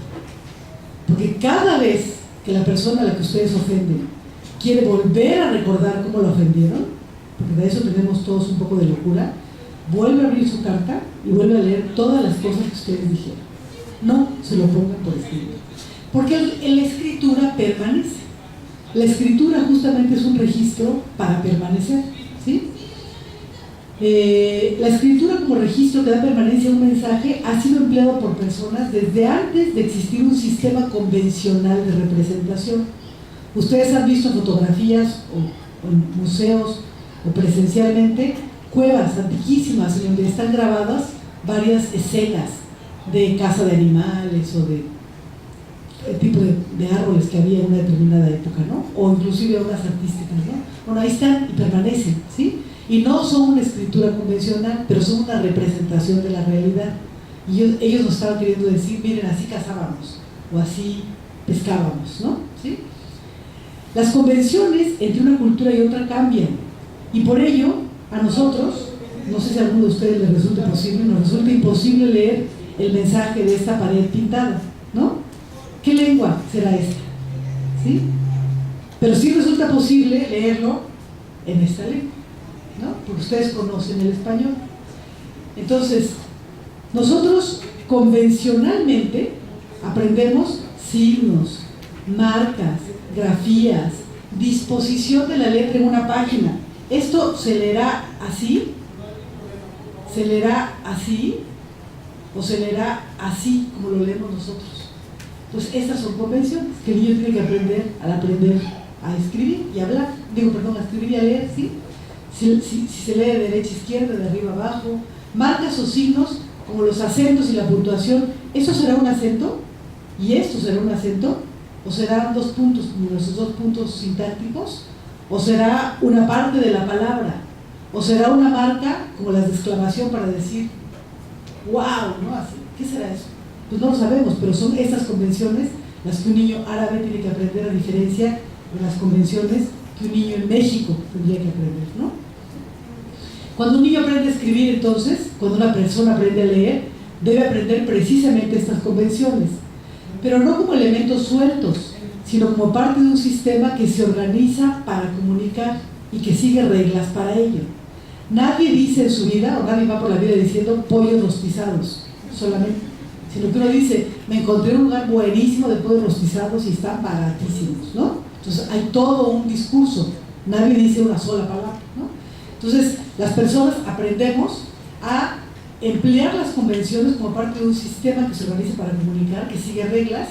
Porque cada vez que la persona a la que ustedes ofenden quiere volver a recordar cómo la ofendieron, porque de eso tenemos todos un poco de locura, vuelve a abrir su carta y vuelve a leer todas las cosas que ustedes dijeron. No se lo pongan por escrito. Porque la escritura permanece. La escritura justamente es un registro para permanecer, ¿sí? La escritura como registro que da permanencia a un mensaje ha sido empleado por personas desde antes de existir un sistema convencional de representación. Ustedes han visto fotografías o en museos o presencialmente cuevas antiquísimas en donde están grabadas varias escenas de caza de animales o de el tipo de árboles que había en una determinada época, ¿no? O inclusive obras artísticas, ¿no? Bueno, ahí están y permanecen, ¿sí? Y no son una escritura convencional, pero son una representación de la realidad. Y ellos nos estaban queriendo decir, miren, así cazábamos, o así pescábamos, ¿no? ¿Sí? Las convenciones entre una cultura y otra cambian. Y por ello, a nosotros, no sé si a alguno de ustedes les resulta posible, nos resulta imposible leer el mensaje de esta pared pintada, ¿no? ¿Qué lengua será esta? ¿Sí? Pero sí resulta posible leerlo en esta lengua, ¿no? Porque ustedes conocen el español. Entonces, nosotros convencionalmente aprendemos signos, marcas, grafías, disposición de la letra en una página. Esto se leerá así, se leerá así, o se leerá así como lo leemos nosotros. Entonces, estas son convenciones que el niño tiene que aprender al aprender a escribir y hablar. A escribir y a leer, ¿sí? Si se lee de derecha a izquierda, de arriba a abajo. Marcas o signos, como los acentos y la puntuación. ¿Eso será un acento? ¿Y esto será un acento? ¿O serán dos puntos, como nuestros dos puntos sintácticos? ¿O será una parte de la palabra? ¿O será una marca, como las de exclamación para decir wow, ¿no? Así, ¿qué será eso? Pues no lo sabemos, pero son estas convenciones las que un niño árabe tiene que aprender, a diferencia de las convenciones que un niño en México tendría que aprender, ¿no? Cuando un niño aprende a escribir, entonces, cuando una persona aprende a leer, debe aprender precisamente estas convenciones, pero no como elementos sueltos, sino como parte de un sistema que se organiza para comunicar y que sigue reglas para ello. Nadie dice en su vida, o nadie va por la vida diciendo pollos rostizados, solamente, sino que uno dice, me encontré un lugar buenísimo de pollos rostizados y están baratísimos, ¿no? Entonces hay todo un discurso nadie dice una sola palabra, ¿no? Entonces, las personas aprendemos a emplear las convenciones como parte de un sistema que se organiza para comunicar, que sigue reglas.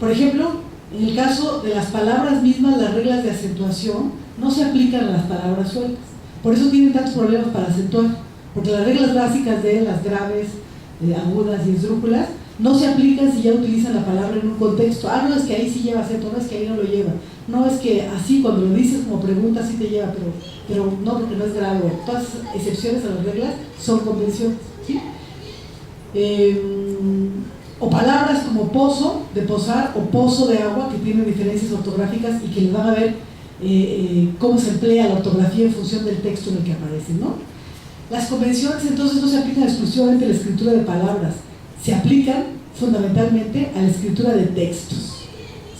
Por ejemplo, en el caso de las palabras mismas, las reglas de acentuación no se aplican a las palabras sueltas. Por eso tienen tantos problemas para acentuar, porque las reglas básicas de las graves, agudas y esdrújulas no se aplican si ya utilizan la palabra en un contexto. Ah, no, es que ahí sí lleva acento, no es que ahí no lo lleva. No, es que así cuando lo dices como pregunta sí te lleva, pero no, porque no es grave. Todas las excepciones a las reglas son convenciones, ¿sí? O palabras como pozo, de posar, o pozo de agua, que tienen diferencias ortográficas y que les van a ver cómo se emplea la ortografía en función del texto en el que aparecen, ¿no? Las convenciones entonces no se aplican exclusivamente a la escritura de palabras, se aplican fundamentalmente a la escritura de textos.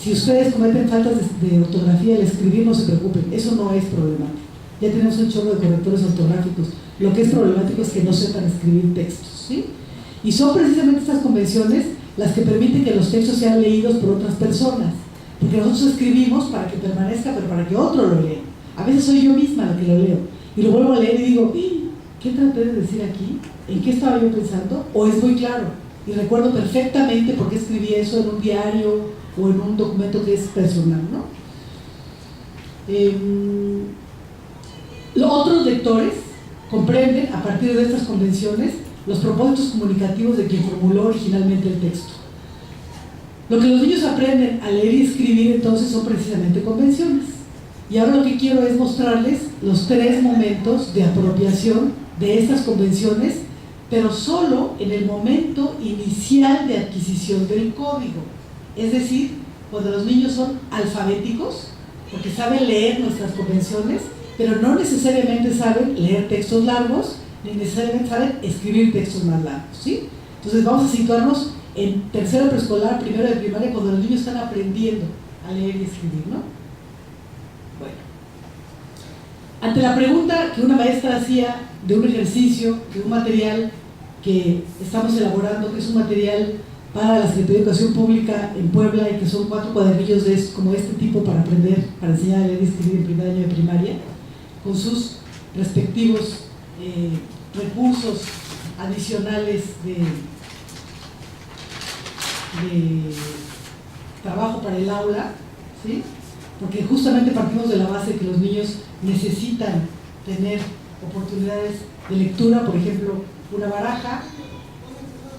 Si ustedes cometen faltas de ortografía al escribir, no se preocupen, eso no es problemático. Ya tenemos un chorro de correctores ortográficos. Lo que es problemático es que no sepan escribir textos, ¿sí? Y son precisamente estas convenciones las que permiten que los textos sean leídos por otras personas. Porque nosotros escribimos para que permanezca, pero para que otro lo lea. A veces soy yo misma la que lo leo. Y lo vuelvo a leer y digo, ¿qué traté de decir aquí? ¿En qué estaba yo pensando? ¿O es muy claro? Y recuerdo perfectamente por qué escribí eso en un diario o en un documento que es personal, ¿no? Los otros lectores comprenden, a partir de estas convenciones, los propósitos comunicativos de quien formuló originalmente el texto. Lo que los niños aprenden a leer y escribir entonces son precisamente convenciones. Y ahora lo que quiero es mostrarles los 3 momentos de apropiación de estas convenciones, pero solo en el momento inicial de adquisición del código. Es decir, cuando los niños son alfabéticos, porque saben leer nuestras convenciones, pero no necesariamente saben leer textos largos, ni necesariamente saben escribir textos más largos, ¿sí? Entonces vamos a situarnos en tercero preescolar, primero de primaria, cuando los niños están aprendiendo a leer y escribir, ¿no? Bueno, ante la pregunta que una maestra hacía de un ejercicio, de un material que estamos elaborando, que es un material para la Secretaría de Educación Pública en Puebla y que son 4 cuadernillos como este tipo para aprender, para enseñar a leer y escribir en primer año de primaria, con sus respectivos recursos adicionales de trabajo para el aula, ¿sí? Porque justamente partimos de la base que los niños necesitan tener oportunidades de lectura, por ejemplo, una baraja,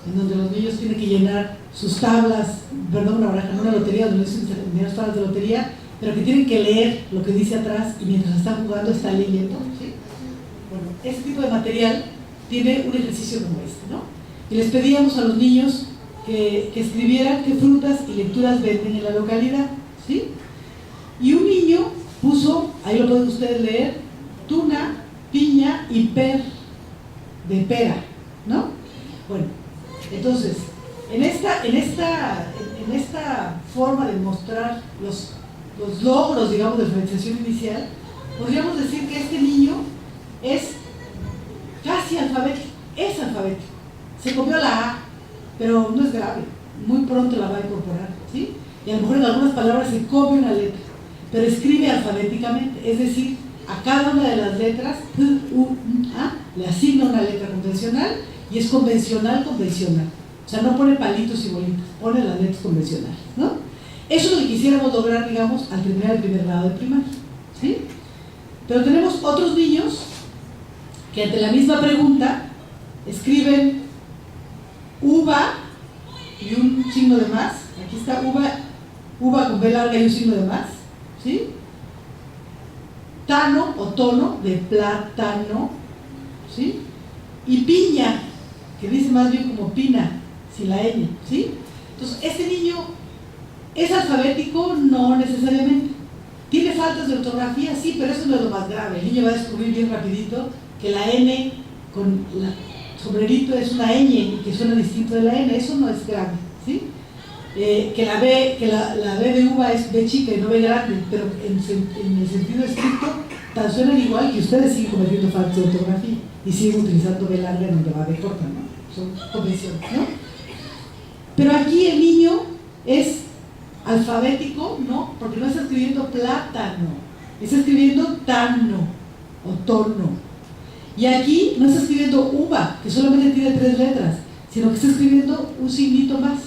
en donde los niños tienen que llenar sus tablas, perdón, una baraja, no una lotería, donde los niños tienen que llenar sus tablas de lotería, pero que tienen que leer lo que dice atrás y mientras están jugando están leyendo, ¿sí? Bueno, este tipo de material tiene un ejercicio como este, ¿no? Y les pedíamos a los niños que escribieran qué frutas y lecturas venden en la localidad, ¿sí? Y un niño puso, ahí lo pueden ustedes leer, tuna, piña y de pera, ¿no? Bueno, entonces, en esta forma de mostrar los logros, digamos, de alfabetización inicial, podríamos decir que este niño es casi alfabético, es alfabético, se comió la A, pero no es grave, muy pronto la va a incorporar, ¿sí? Y a lo mejor en algunas palabras se come una letra, pero escribe alfabéticamente, es decir, a cada una de las letras le asigna una letra convencional y es convencional. O sea, no pone palitos y bolitas, pone las letras convencionales, ¿no? Eso es lo que quisiéramos lograr, digamos, al terminar el primer grado de primaria, ¿sí? Pero tenemos otros niños que ante la misma pregunta escriben uva y un signo de más. Aquí está uva con B larga y un signo de más, ¿sí? Tano o tono de plátano, ¿sí? Y piña, que dice más bien como pina, sin la N, ¿sí? Entonces, este niño es alfabético, no necesariamente. ¿Tiene faltas de ortografía? Sí, pero eso no es lo más grave. El niño va a descubrir bien rapidito que la N con la sombrerito es una ñ y que suena distinto de la N, eso no es grave, ¿sí? Que la B de uva es B chica y no B grande, pero en el sentido estricto tan suenan igual que ustedes siguen cometiendo faltas de ortografía y siguen utilizando B larga en donde va B corta, ¿no? Son convenciones, ¿no? Pero aquí el niño es alfabético, ¿no? Porque no está escribiendo plátano, está escribiendo tano o tono. Y aquí no está escribiendo uva, que solamente tiene 3 letras, sino que está escribiendo un signito más.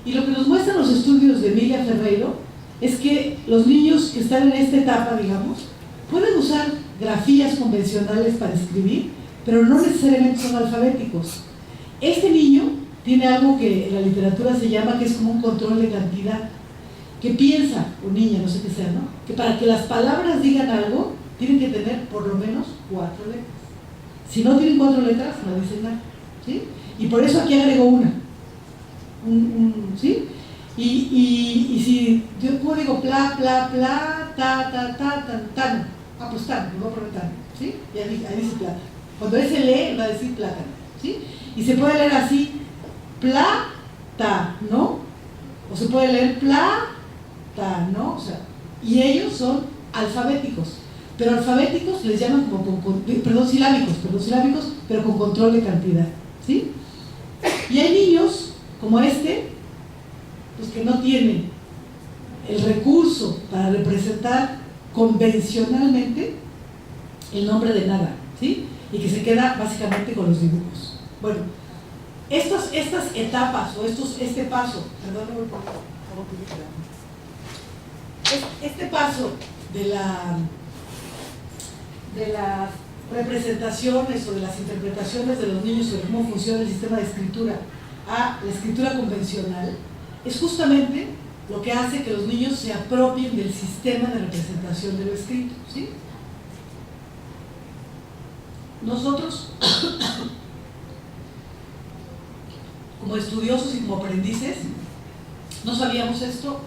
Y lo que nos muestran los estudios de Emilia Ferreiro es que los niños que están en esta etapa, digamos, pueden usar grafías convencionales para escribir, pero no necesariamente son alfabéticos. Este niño tiene algo que en la literatura se llama, que es como un control de cantidad, que piensa, o niña, no sé qué sea, ¿no?, que para que las palabras digan algo, tienen que tener por lo menos 4 letras. Si no tienen 4 letras, no dicen nada, ¿sí? Y por eso aquí agregó una. ¿Sí? Y si yo digo pla, pla, pla, ta, ta, ta, tan, tan, pues tan, me voy a poner tan, ¿sí? Y ahí dice plata. Cuando él se lee, va a decir plátano, ¿sí? Y se puede leer así, plata, ¿no? O se puede leer plata, ¿no? O sea, y ellos son alfabéticos, pero alfabéticos les llaman como silábicos, pero con control de cantidad, ¿sí? Y hay niños como este, pues que no tienen el recurso para representar convencionalmente el nombre de nada, ¿sí? Y que se queda básicamente con los dibujos. Bueno, estas etapas o este paso, perdón, no voy por este paso de las representaciones o de las interpretaciones de los niños sobre cómo funciona el sistema de escritura a la escritura convencional, es justamente lo que hace que los niños se apropien del sistema de representación de lo escrito, ¿sí? Nosotros, como estudiosos y como aprendices, no sabíamos esto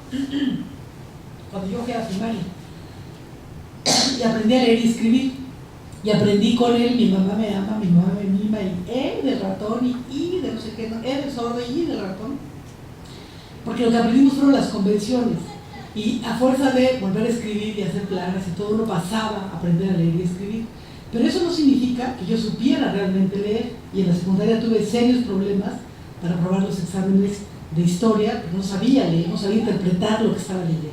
cuando yo fui a la primaria y aprendí a leer y escribir. Y aprendí con él, mi mamá me ama, mi mamá me mima, y E del ratón, y I de no sé qué, no, E del sordo y I del ratón. Porque lo que aprendimos fueron las convenciones. Y a fuerza de volver a escribir y hacer planas y todo, uno pasaba a aprender a leer y escribir. Pero eso no significa que yo supiera realmente leer. Y en la secundaria tuve serios problemas para aprobar los exámenes de historia, porque no sabía leer, no sabía interpretar lo que estaba leyendo.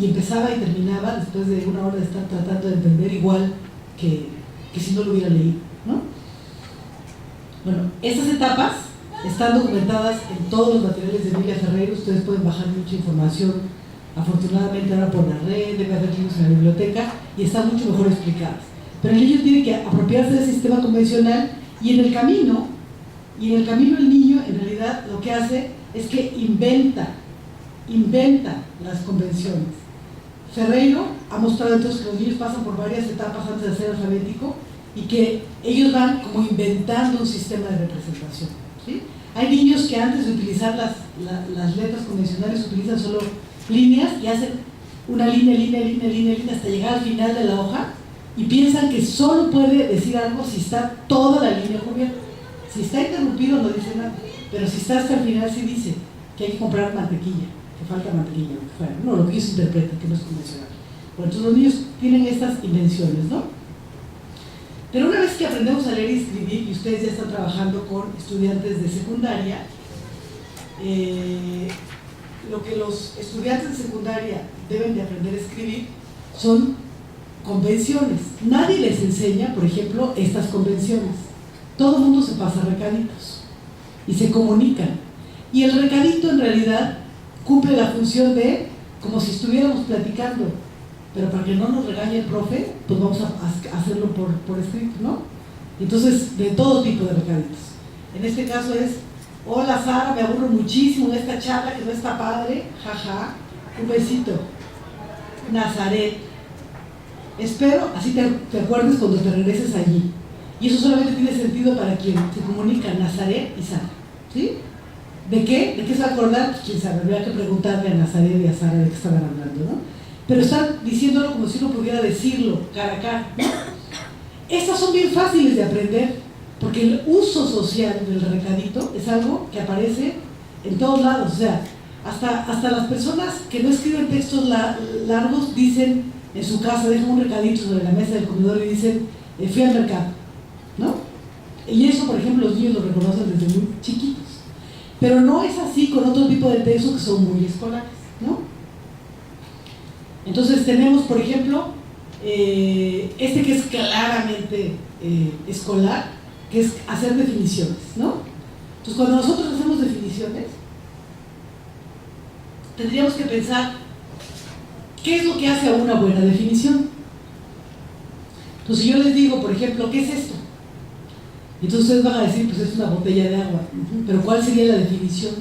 Y empezaba y terminaba después de una hora de estar tratando de entender igual que si no lo hubiera leído, ¿no? Bueno, estas etapas están documentadas en todos los materiales de Emilia Ferreiro. Ustedes pueden bajar mucha información, afortunadamente ahora por la red, debe haber libros en la biblioteca y están mucho mejor explicadas. Pero el niño tiene que apropiarse del sistema convencional y en el camino el niño en realidad lo que hace es que inventa las convenciones. Ferreiro ha mostrado entonces que los niños pasan por varias etapas antes de ser alfabético y que ellos van como inventando un sistema de representación, ¿sí? Hay niños que antes de utilizar las letras convencionales utilizan solo líneas y hacen una línea hasta llegar al final de la hoja y piensan que solo puede decir algo si está toda la línea cubierta. Si está interrumpido no dice nada, pero si está hasta el final sí dice que hay que comprar mantequilla, que falta mantequilla, lo que ellos interpretan, que no es convencional. Bueno, entonces los niños tienen estas invenciones, ¿no? Pero una vez que aprendemos a leer y escribir, y ustedes ya están trabajando con estudiantes de secundaria, lo que los estudiantes de secundaria deben de aprender a escribir son convenciones. Nadie les enseña, por ejemplo, estas convenciones. Todo el mundo se pasa recaditos y se comunican. Y el recadito en realidad cumple la función de como si estuviéramos platicando, pero para que no nos regañe el profe, pues vamos a hacerlo por escrito, ¿no? Entonces, de todo tipo de recaditos. En este caso es: hola Sara, me aburro muchísimo en esta charla que no está padre, jaja, un besito. Nazaret, espero así te acuerdes cuando te regreses allí. Y eso solamente tiene sentido para quien se comunica, Nazaret y Sara, ¿sí? ¿De qué? ¿De qué se va a acordar? Pues quién sabe, habría que preguntarle a Nazaret y a Sara de qué estaban hablando, ¿no? Pero están diciéndolo como si uno pudiera decirlo cara a cara, ¿no? Estas son bien fáciles de aprender, porque el uso social del recadito es algo que aparece en todos lados. O sea, hasta las personas que no escriben textos largos dicen en su casa, dejan un recadito sobre la mesa del comedor y dicen: fui al mercado, ¿no? Y eso, por ejemplo, los niños lo reconocen desde muy chiquitos. Pero no es así con otro tipo de textos que son muy escolares, ¿no? Entonces tenemos, por ejemplo, este que es claramente escolar, que es hacer definiciones, ¿no? Entonces cuando nosotros hacemos definiciones, tendríamos que pensar qué es lo que hace a una buena definición. Entonces si yo les digo, por ejemplo, ¿qué es esto? Entonces ustedes van a decir, pues es una botella de agua. Pero ¿cuál sería la definición?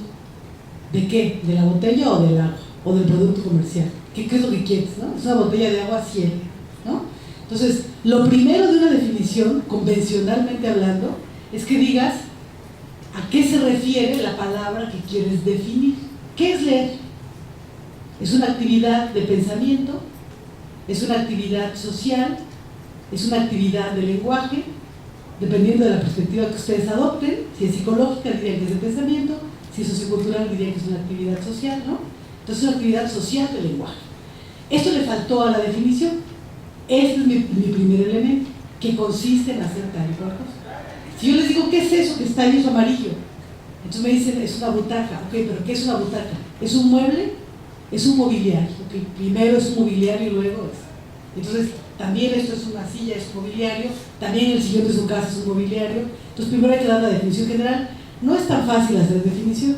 ¿De qué? ¿De la botella o del agua? ¿O del producto comercial? ¿Qué es lo que quieres? ¿No? Es una botella de agua ciega, ¿no? Entonces, lo primero de una definición, convencionalmente hablando, es que digas a qué se refiere la palabra que quieres definir. ¿Qué es leer? ¿Es una actividad de pensamiento? ¿Es una actividad social? ¿Es una actividad de lenguaje? Dependiendo de la perspectiva que ustedes adopten, si es psicológica dirían que es de pensamiento, si es sociocultural dirían que es una actividad social, ¿no? Entonces es una actividad social de lenguaje. Esto le faltó a la definición. Este es mi primer elemento, que consiste en hacer tal y cual cosa. Si yo les digo, ¿qué es eso que está ahí, eso amarillo? Entonces me dicen, es una butaca. Ok, pero ¿qué es una butaca? ¿Es un mueble? Es un mobiliario. Okay, primero es un mobiliario y luego es. Entonces, también esto es una silla, es un mobiliario. También el sillón de su casa es un mobiliario. Entonces, primero hay que dar la definición general. No es tan fácil hacer definiciones,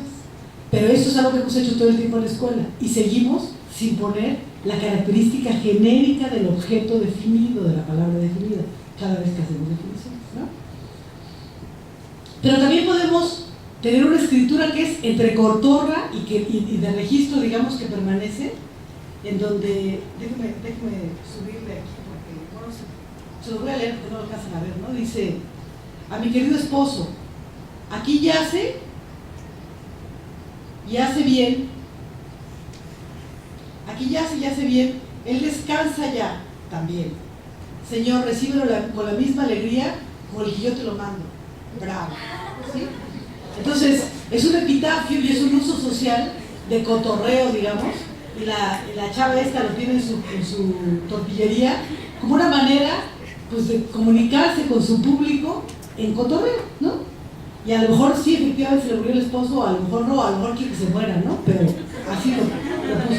pero esto es algo que hemos hecho todo el tiempo en la escuela y seguimos sin poner la característica genérica del objeto definido, de la palabra definida, cada vez que hacemos definiciones, ¿no? Pero también podemos tener una escritura que es entre cotorra y de registro, digamos, que permanece, en donde, déjeme subirle aquí, porque no sé, se lo voy a leer porque no lo alcanzan a ver, ¿no? Dice, a mi querido esposo, aquí yace y hace bien, aquí yace y hace bien, él descansa ya también. Señor, recíbelo con la misma alegría con el que yo te lo mando. Bravo. ¿Sí? Entonces, es un epitafio y es un uso social de cotorreo, digamos, y la chava esta lo tiene en su tortillería como una manera, pues, de comunicarse con su público en cotorreo, ¿no? Y a lo mejor sí, efectivamente se le murió el esposo, a lo mejor no, a lo mejor quiere que se muera, ¿no? Pero así lo puso.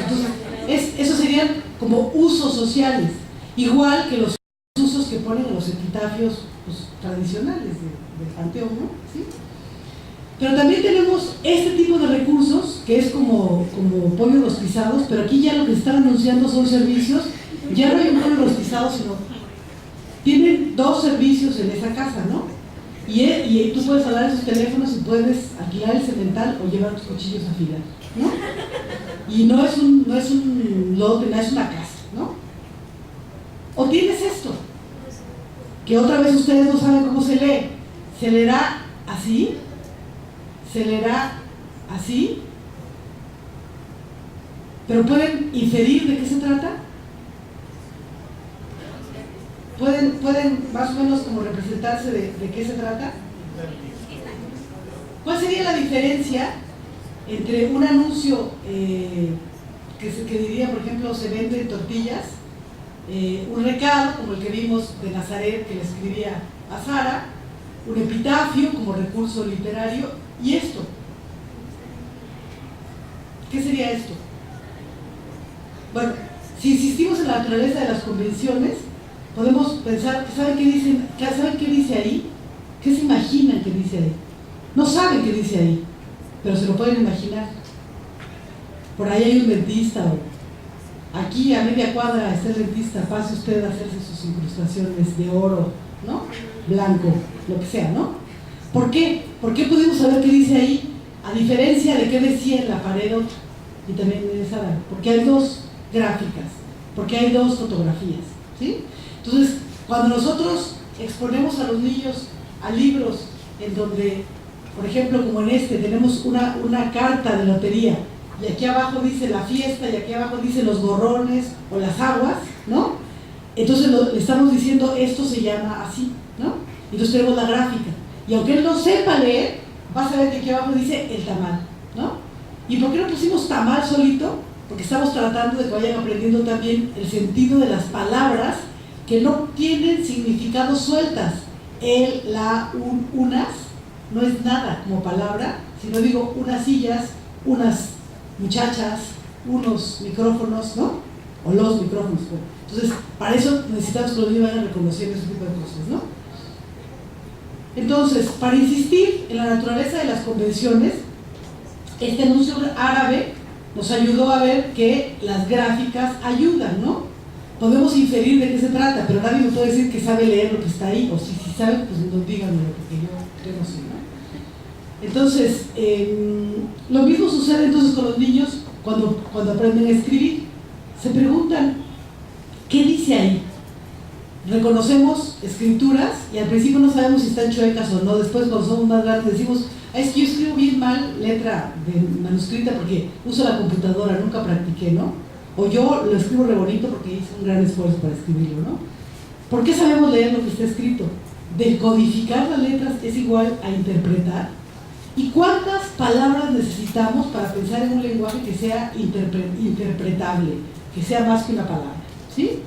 Entonces, esos serían como usos sociales, igual que los usos que ponen en los epitafios, pues, tradicionales del panteón, ¿no? ¿Sí? Pero también tenemos este tipo de recursos, que es como pollo rostizados, pero aquí ya lo que se están anunciando son servicios, ya no hay un pollo rostizado, sino tienen dos servicios en esa casa, ¿no? Y tú puedes hablar de esos teléfonos y puedes alquilar el cemental o llevar tus cuchillos a afilar, ¿no? Y no es un lote, no es una casa, ¿no? O tienes esto, que otra vez ustedes no saben cómo se lee. Se leerá así, se leerá así, pero pueden inferir de qué se trata. ¿Pueden más o menos como representarse de qué se trata? ¿Cuál sería la diferencia entre un anuncio que diría, por ejemplo, se venden tortillas, un recado, como el que vimos de Nazaret que le escribía a Sara, un epitafio como recurso literario, y esto? ¿Qué sería esto? Bueno, si insistimos en la naturaleza de las convenciones, podemos pensar, ¿saben qué dice ahí? ¿Qué se imaginan que dice ahí? No saben qué dice ahí, pero se lo pueden imaginar. Por ahí hay un dentista, o aquí a media cuadra está el dentista, pase usted a hacerse sus incrustaciones de oro, ¿no? Blanco, lo que sea, ¿no? ¿Por qué? ¿Por qué pudimos saber qué dice ahí? A diferencia de qué decía en la pared otro, y también en esa, porque hay dos gráficas, porque hay dos fotografías, ¿sí? Entonces, cuando nosotros exponemos a los niños a libros en donde, por ejemplo, como en este, tenemos una carta de lotería, y aquí abajo dice la fiesta, y aquí abajo dice los gorrones o las aguas, ¿no? Entonces le estamos diciendo, esto se llama así, ¿no? Y entonces tenemos la gráfica. Y aunque él no sepa leer, va a saber que aquí abajo dice el tamal, ¿no? ¿Y por qué no pusimos tamal solito? Porque estamos tratando de que vayan aprendiendo también el sentido de las palabras que no tienen significados sueltas. El, la, unas, no es nada como palabra, sino digo unas sillas, unas muchachas, unos micrófonos, ¿no? o los micrófonos. Entonces, para eso necesitamos que los niños vayan reconociendo ese tipo de cosas, ¿no? Entonces, para insistir en la naturaleza de las convenciones, este anuncio árabe nos ayudó a ver que las gráficas ayudan, ¿no? Podemos inferir de qué se trata, pero nadie me puede decir que sabe leer lo que está ahí, o si sabe, pues no díganmelo, porque yo no sé, ¿no? Entonces, lo mismo sucede entonces con los niños cuando aprenden a escribir. Se preguntan, ¿qué dice ahí? Reconocemos escrituras y al principio no sabemos si están chuecas o no. Después, cuando somos más grandes, decimos, es que yo escribo bien mal letra de manuscrita porque uso la computadora, nunca practiqué, ¿no? O yo lo escribo re bonito porque hice un gran esfuerzo para escribirlo, ¿no? ¿Por qué sabemos leer lo que está escrito? Decodificar las letras es igual a interpretar. ¿Y cuántas palabras necesitamos para pensar en un lenguaje que sea interpretable, que sea más que una palabra? ¿Sí?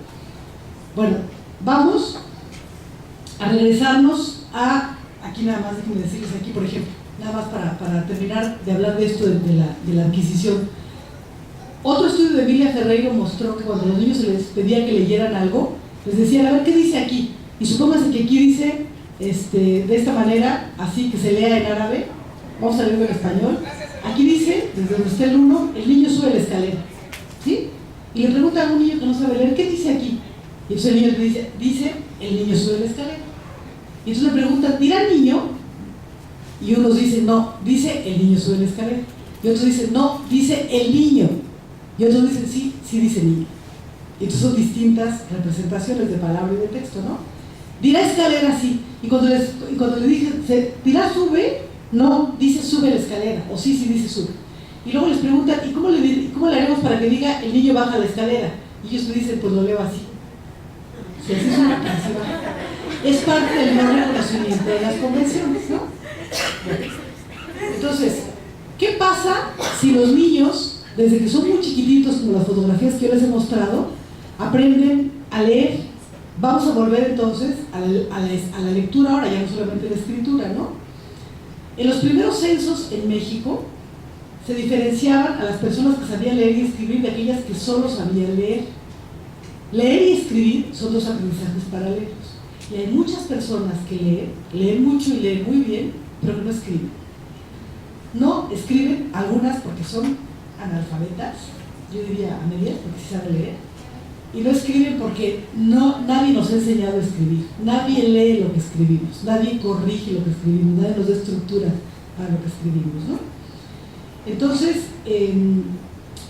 Bueno, vamos a regresarnos a, aquí nada más, déjenme decirles aquí, por ejemplo, nada más para terminar de hablar de esto de la adquisición. Otro estudio de Emilia Ferreiro mostró que cuando a los niños se les pedía que leyeran algo, les decían, a ver, ¿qué dice aquí? Y supóngase que aquí dice, de esta manera, así que se lea en árabe, vamos a leerlo en español. Aquí dice, desde donde está el 1, el niño sube la escalera, ¿sí? Y le preguntan a un niño que no sabe leer, ¿qué dice aquí? Y entonces el niño le dice, el niño sube la escalera. Y entonces le preguntan, ¿dirá niño? Y unos dicen, no, dice el niño sube la escalera. Y otros dicen, no, dice el niño. Y otros dicen, sí, sí dice niño. Y entonces son distintas representaciones de palabra y de texto, ¿no? Dirá escalera, sí. Y cuando le dije, ¿dirá sube? No, dice sube la escalera. O sí, sí dice sube. Y luego les preguntan, ¿y cómo le haremos para que diga el niño baja la escalera? Y ellos me dicen, pues lo leo así. Si así suena, así baja. Es parte del no reconocimiento de las convenciones, ¿no? Entonces, ¿qué pasa si los niños, desde que son muy chiquititos, como las fotografías que yo les he mostrado, aprenden a leer? Vamos a volver entonces a la lectura ahora, ya no solamente la escritura, ¿no? En los primeros censos en México se diferenciaban a las personas que sabían leer y escribir de aquellas que solo sabían leer. Leer y escribir son dos aprendizajes paralelos. Y hay muchas personas que leen mucho y leen muy bien, pero que no escriben. No escriben, algunas porque son analfabetas, yo diría a medias, porque sí saben leer, y no escriben porque nadie nos ha enseñado a escribir, nadie lee lo que escribimos, nadie corrige lo que escribimos, nadie nos da estructura para lo que escribimos, ¿no? Entonces,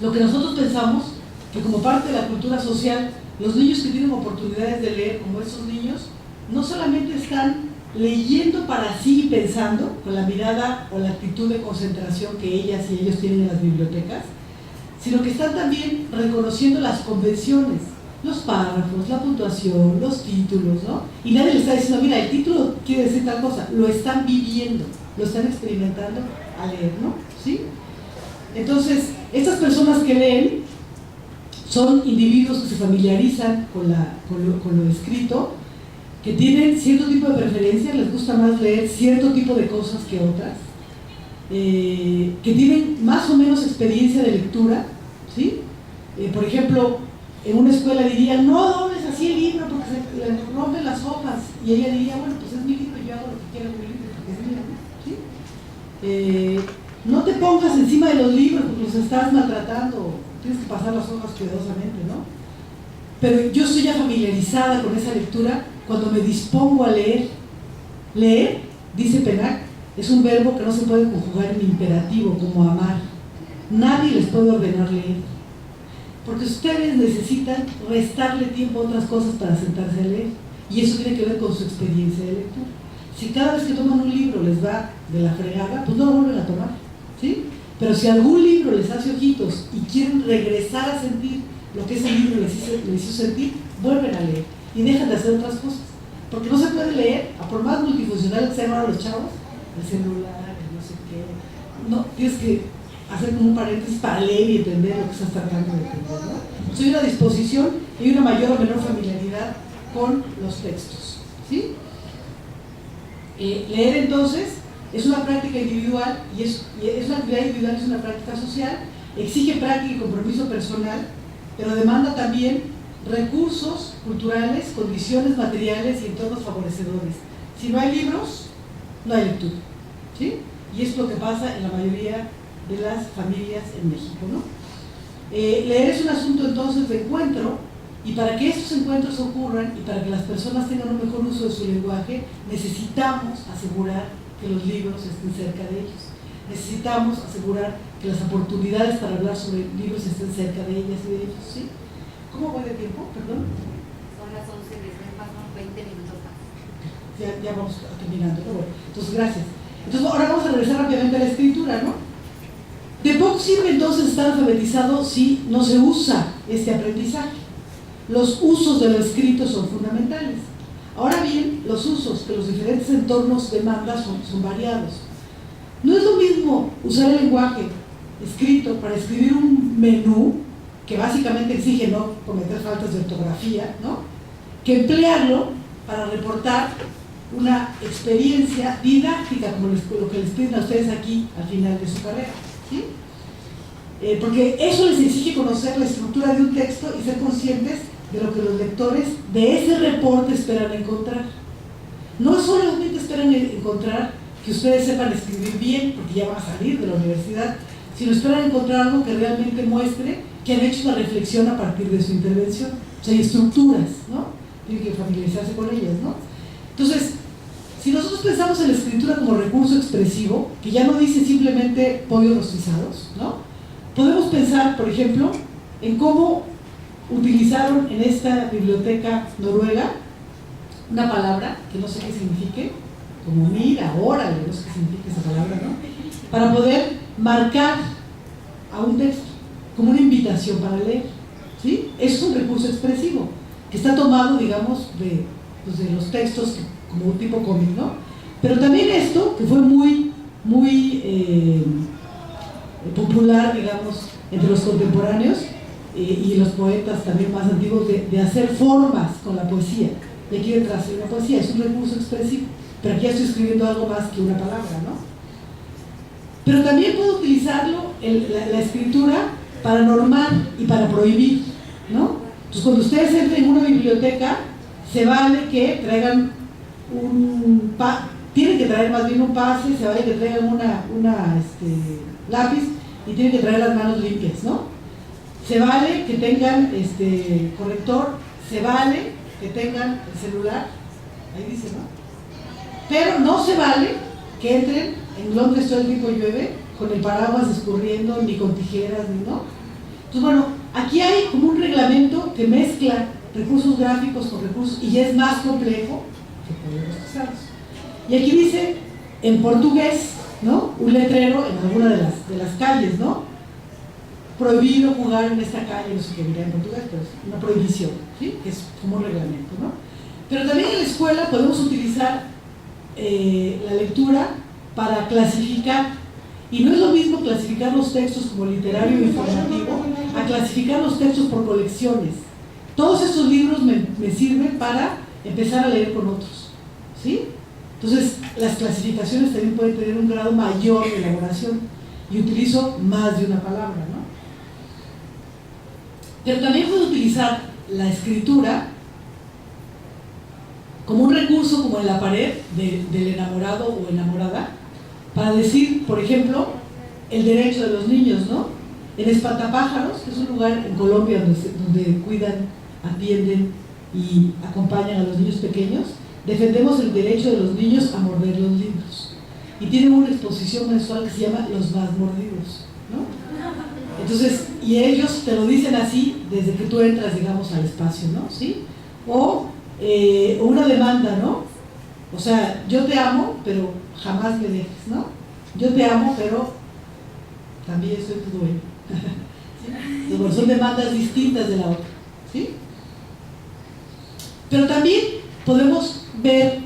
lo que nosotros pensamos, que como parte de la cultura social, los niños que tienen oportunidades de leer, como esos niños, no solamente están leyendo para sí y pensando, con la mirada o la actitud de concentración que ellas y ellos tienen en las bibliotecas, sino que están también reconociendo las convenciones, los párrafos, la puntuación, los títulos, ¿no? Y nadie les está diciendo, mira, el título quiere decir tal cosa, lo están viviendo, lo están experimentando al leer, ¿no? ¿Sí? Entonces, estas personas que leen son individuos que se familiarizan con lo escrito, que tienen cierto tipo de preferencia, les gusta más leer cierto tipo de cosas que otras, que tienen más o menos experiencia de lectura, ¿sí? Por ejemplo, en una escuela dirían, no dobles así el libro porque se le rompen las hojas, y ella diría, bueno, pues es mi libro, yo hago lo que quiera con mi libro porque es mío, ¿sí? No te pongas encima de los libros porque los estás maltratando, tienes que pasar las hojas cuidadosamente, ¿no? Pero yo estoy ya familiarizada con esa lectura cuando me dispongo a leer. Leer, dice Penac, es un verbo que no se puede conjugar en imperativo, como amar. Nadie les puede ordenar leer, porque ustedes necesitan restarle tiempo a otras cosas para sentarse a leer, y eso tiene que ver con su experiencia de lectura. Si cada vez que toman un libro les va de la fregada, pues no lo vuelven a tomar, ¿sí? Pero si algún libro les hace ojitos y quieren regresar a sentir lo que ese libro les hizo sentir, vuelven a leer y dejan de hacer otras cosas, porque no se puede leer, a por más multifuncional que sean ahora los chavos, el celular, el no sé qué, no, tienes que hacer como un paréntesis para leer y entender lo que estás tratando de entender, ¿no? Entonces hay una disposición y una mayor o menor familiaridad con los textos, ¿sí? Leer entonces es una práctica individual y es una actividad individual, es una práctica social, exige práctica y compromiso personal, pero demanda también recursos culturales, condiciones materiales y entornos favorecedores. Si no hay libros, no hay lectura, ¿sí? Y es lo que pasa en la mayoría de las familias en México, ¿no? Leer es un asunto entonces de encuentro, y para que estos encuentros ocurran y para que las personas tengan un mejor uso de su lenguaje, necesitamos asegurar que los libros estén cerca de ellos. Necesitamos asegurar que las oportunidades para hablar sobre libros estén cerca de ellas y de ellos, ¿sí? ¿Cómo voy de tiempo? Perdón. Son las 11, me pasan 20 minutos más. Ya vamos terminando, ¿no? Bueno, entonces, gracias. Entonces, ahora vamos a regresar rápidamente a la escritura, ¿no? De poco sirve entonces estar alfabetizado si no se usa este aprendizaje. Los usos de lo escrito son fundamentales. Ahora bien, los usos que los diferentes entornos demandan son variados. No es lo mismo usar el lenguaje escrito para escribir un menú, que básicamente exige no cometer faltas de ortografía, ¿no?, que emplearlo para reportar una experiencia didáctica, como lo que les piden a ustedes aquí al final de su carrera, ¿sí? Porque eso les exige conocer la estructura de un texto y ser conscientes de lo que los lectores de ese reporte esperan encontrar. No solamente esperan encontrar que ustedes sepan escribir bien, porque ya van a salir de la universidad, sino esperan encontrar algo que realmente muestre que han hecho una reflexión a partir de su intervención. O sea, hay estructuras, ¿no? Tienen que familiarizarse con ellas, ¿no? Entonces, si nosotros pensamos en la escritura como recurso expresivo, que ya no dice simplemente pollos rostizados, ¿no?, podemos pensar, por ejemplo, en cómo utilizaron en esta biblioteca noruega una palabra que no sé qué signifique, como mira, órale, no sé qué significa esa palabra, ¿no?, para poder marcar a un texto como una invitación para leer, ¿sí? Es un recurso expresivo que está tomado, digamos, de los textos como un tipo cómic, ¿no? Pero también esto, que fue muy popular, digamos, entre los contemporáneos y los poetas también más antiguos, de hacer formas con la poesía. Y aquí detrás hay una poesía, es un recurso expresivo, pero aquí ya estoy escribiendo algo más que una palabra, ¿no? Pero también puedo utilizarlo, la escritura, para normar y para prohibir, ¿no? Entonces, cuando ustedes entren en una biblioteca, se vale que traigan tienen que traer más bien un pase, se vale que traigan una lápiz y tienen que traer las manos limpias, ¿no? Se vale que tengan corrector, se vale que tengan el celular, ahí dice, ¿no? Pero no se vale que entren, en Londres todo el tiempo llueve, con el paraguas escurriendo, ni con tijeras, ni, ¿no? Entonces, bueno, aquí hay como un reglamento que mezcla recursos gráficos con recursos, y ya es más complejo que podemos usarlos. Y aquí dice, en portugués, ¿no?, un letrero en alguna de las calles, ¿no?, prohibido jugar en esta calle, no sé qué diría en portugués, pero es una prohibición, ¿sí?, que es como un reglamento, ¿no? Pero también en la escuela podemos utilizar la lectura para clasificar, y no es lo mismo clasificar los textos como literario e informativo a clasificar los textos por colecciones. Todos estos libros me sirven para empezar a leer con otros, ¿sí? Entonces, las clasificaciones también pueden tener un grado mayor de elaboración y utilizo más de una palabra, ¿no? Pero también puedo utilizar la escritura como un recurso, como en la pared del enamorado o enamorada, para decir, por ejemplo, el derecho de los niños, ¿no? En Espantapájaros, que es un lugar en Colombia donde cuidan, atienden y acompañan a los niños pequeños, defendemos el derecho de los niños a morder los libros. Y tienen una exposición mensual que se llama Los Más Mordidos, ¿no? Entonces, y ellos te lo dicen así desde que tú entras, digamos, al espacio, ¿no? ¿Sí? O una demanda, ¿no? O sea, yo te amo, pero jamás me dejes, ¿no? Yo te amo, pero también soy tu dueño. ¿Sí? Entonces, bueno, son demandas distintas de la otra, ¿sí? Pero también podemos ver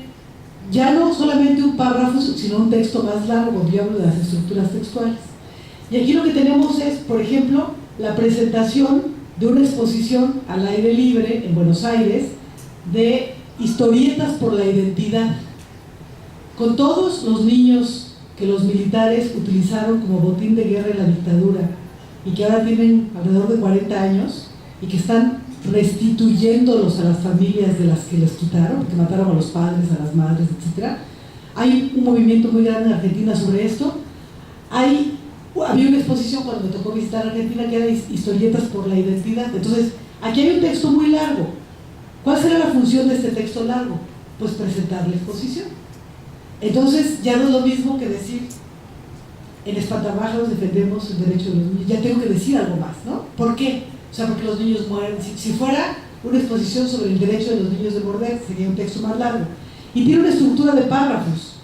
ya no solamente un párrafo, sino un texto más largo, cuando yo hablo de las estructuras textuales. Y aquí lo que tenemos es, por ejemplo, la presentación de una exposición al aire libre en Buenos Aires de historietas por la identidad, con todos los niños que los militares utilizaron como botín de guerra en la dictadura y que ahora tienen alrededor de 40 años, y que están restituyéndolos a las familias de las que les quitaron, que mataron a los padres, a las madres, etc. Hay un movimiento muy grande en Argentina sobre esto. Había una exposición cuando me tocó visitar Argentina que era historietas por la identidad. Entonces, aquí hay un texto muy largo. ¿Cuál será la función de este texto largo? Pues presentar la exposición. Entonces, ya no es lo mismo que decir, en Espantapájaros defendemos el derecho de los niños. Ya tengo que decir algo más, ¿no? ¿Por qué? O sea, porque los niños mueren. Si fuera una exposición sobre el derecho de los niños de morder, sería un texto más largo. Y tiene una estructura de párrafos.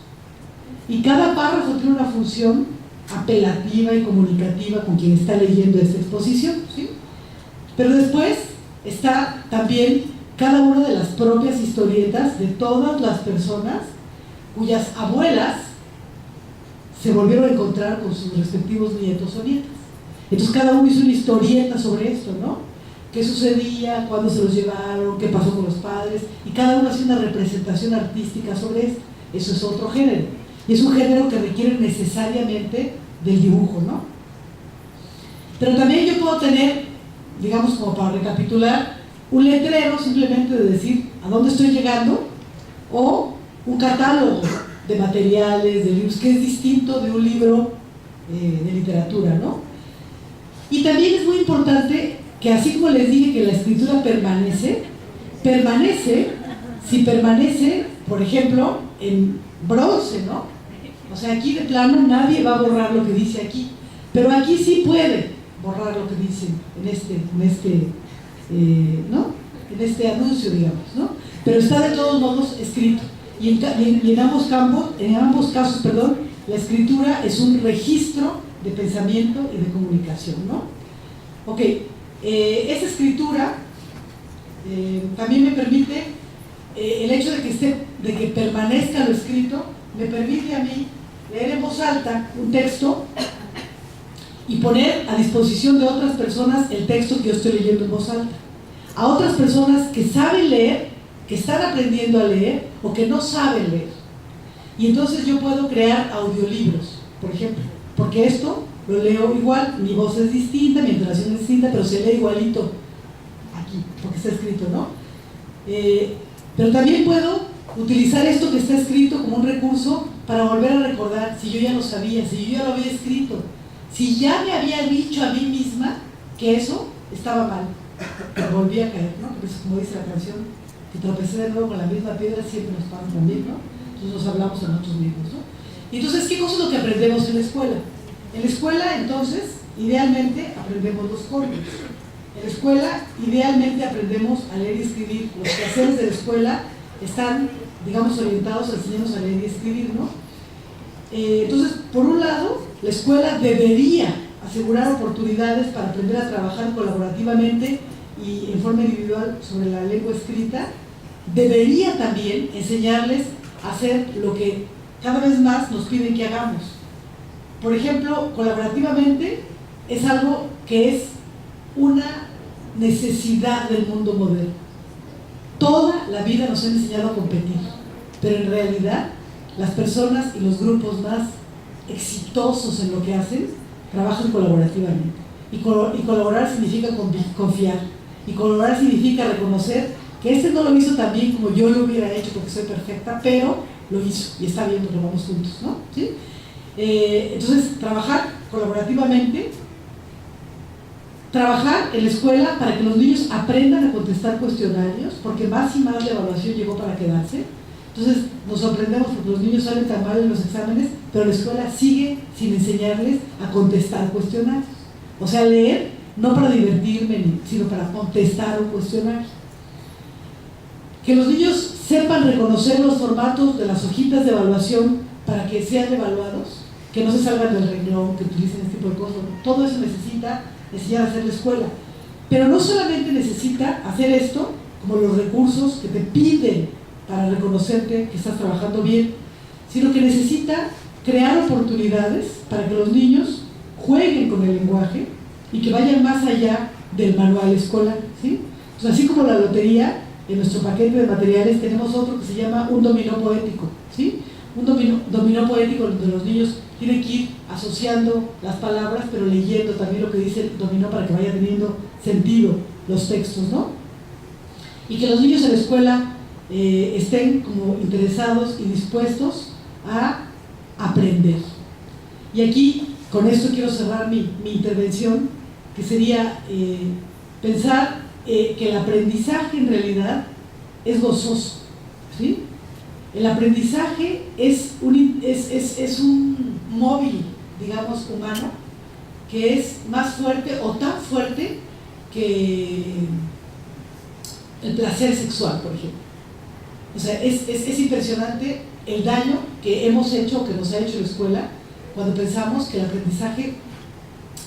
Y cada párrafo tiene una función apelativa y comunicativa con quien está leyendo esta exposición, ¿sí? Pero después está también cada una de las propias historietas de todas las personas cuyas abuelas se volvieron a encontrar con sus respectivos nietos o nietas. Entonces cada uno hizo una historieta sobre esto, ¿no? ¿Qué sucedía? ¿Cuándo se los llevaron? ¿Qué pasó con los padres? Y cada uno hace una representación artística sobre esto. Eso es otro género. Y es un género que requiere necesariamente del dibujo, ¿no? Pero también yo puedo tener, digamos, como para recapitular, un letrero simplemente de decir a dónde estoy llegando, o un catálogo de materiales, de libros, que es distinto de un libro de literatura, ¿no? Y también es muy importante que, así como les dije que la escritura permanece, si permanece, por ejemplo, en bronce, ¿no? O sea, aquí de plano nadie va a borrar lo que dice aquí, pero aquí sí puede borrar lo que dice ¿no? En este anuncio, digamos, ¿no? Pero está de todos modos escrito. Y en ambos casos, la escritura es un registro de pensamiento y de comunicación, ¿no? Ok, esa escritura también me permite, el hecho de que permanezca lo escrito, me permite a mí leer en voz alta un texto y poner a disposición de otras personas el texto que yo estoy leyendo en voz alta. A otras personas que saben leer, que están aprendiendo a leer o que no saben leer. Y entonces yo puedo crear audiolibros, por ejemplo, porque esto lo leo igual, mi voz es distinta, mi entonación es distinta, pero se lee igualito aquí, porque está escrito, ¿no? Pero también puedo utilizar esto que está escrito como un recurso para volver a recordar si yo ya lo sabía, si yo ya lo había escrito, si ya me había dicho a mí misma que eso estaba mal, pero volví a caer, ¿no? Porque eso, como dice la canción, que tropecé de nuevo con la misma piedra, siempre nos paran también, ¿no? Entonces nos hablamos a nosotros mismos, ¿no? Y entonces, ¿qué cosa es lo que aprendemos en la escuela? En la escuela, entonces, idealmente aprendemos los códigos. En la escuela, idealmente aprendemos a leer y escribir. Los quehaceres de la escuela están, digamos, orientados a enseñarnos a leer y escribir, ¿no? Entonces, por un lado, la escuela debería asegurar oportunidades para aprender a trabajar colaborativamente y en forma individual sobre la lengua escrita. Debería también enseñarles a hacer lo que cada vez más nos piden que hagamos. Por ejemplo, colaborativamente es algo que es una necesidad del mundo moderno. Toda la vida nos han enseñado a competir, pero en realidad las personas y los grupos más exitosos en lo que hacen trabajan colaborativamente. Y colaborar significa confiar. Y colaborar significa reconocer que este no lo hizo tan bien como yo lo hubiera hecho porque soy perfecta, pero lo hizo y está bien porque vamos juntos, ¿no? ¿Sí? Entonces, trabajar colaborativamente, trabajar en la escuela para que los niños aprendan a contestar cuestionarios, porque más y más la evaluación llegó para quedarse. Entonces nos sorprendemos porque los niños salen tan mal en los exámenes, pero la escuela sigue sin enseñarles a contestar cuestionarios. O sea, leer no para divertirme, sino para contestar un cuestionario. Que los niños sepan reconocer los formatos de las hojitas de evaluación para que sean evaluados, que no se salgan del renglón, que utilicen este tipo de cosas. Todo eso necesita enseñar a hacer la escuela. Pero no solamente necesita hacer esto como los recursos que te piden para reconocerte que estás trabajando bien, sino que necesita crear oportunidades para que los niños jueguen con el lenguaje y que vayan más allá del manual escolar, ¿sí? Entonces, así como la lotería, en nuestro paquete de materiales tenemos otro que se llama un dominó poético, ¿sí? Un dominó poético donde los niños tienen que ir asociando las palabras, pero leyendo también lo que dice el dominó para que vaya teniendo sentido los textos, ¿no? Y que los niños en la escuela estén como interesados y dispuestos a aprender. Y aquí, con esto quiero cerrar mi intervención, que sería pensar que el aprendizaje en realidad es gozoso, ¿sí? El aprendizaje es un móvil, digamos, humano, que es más fuerte o tan fuerte que el placer sexual, por ejemplo. O sea, es impresionante el daño que hemos hecho, que nos ha hecho la escuela, cuando pensamos que el aprendizaje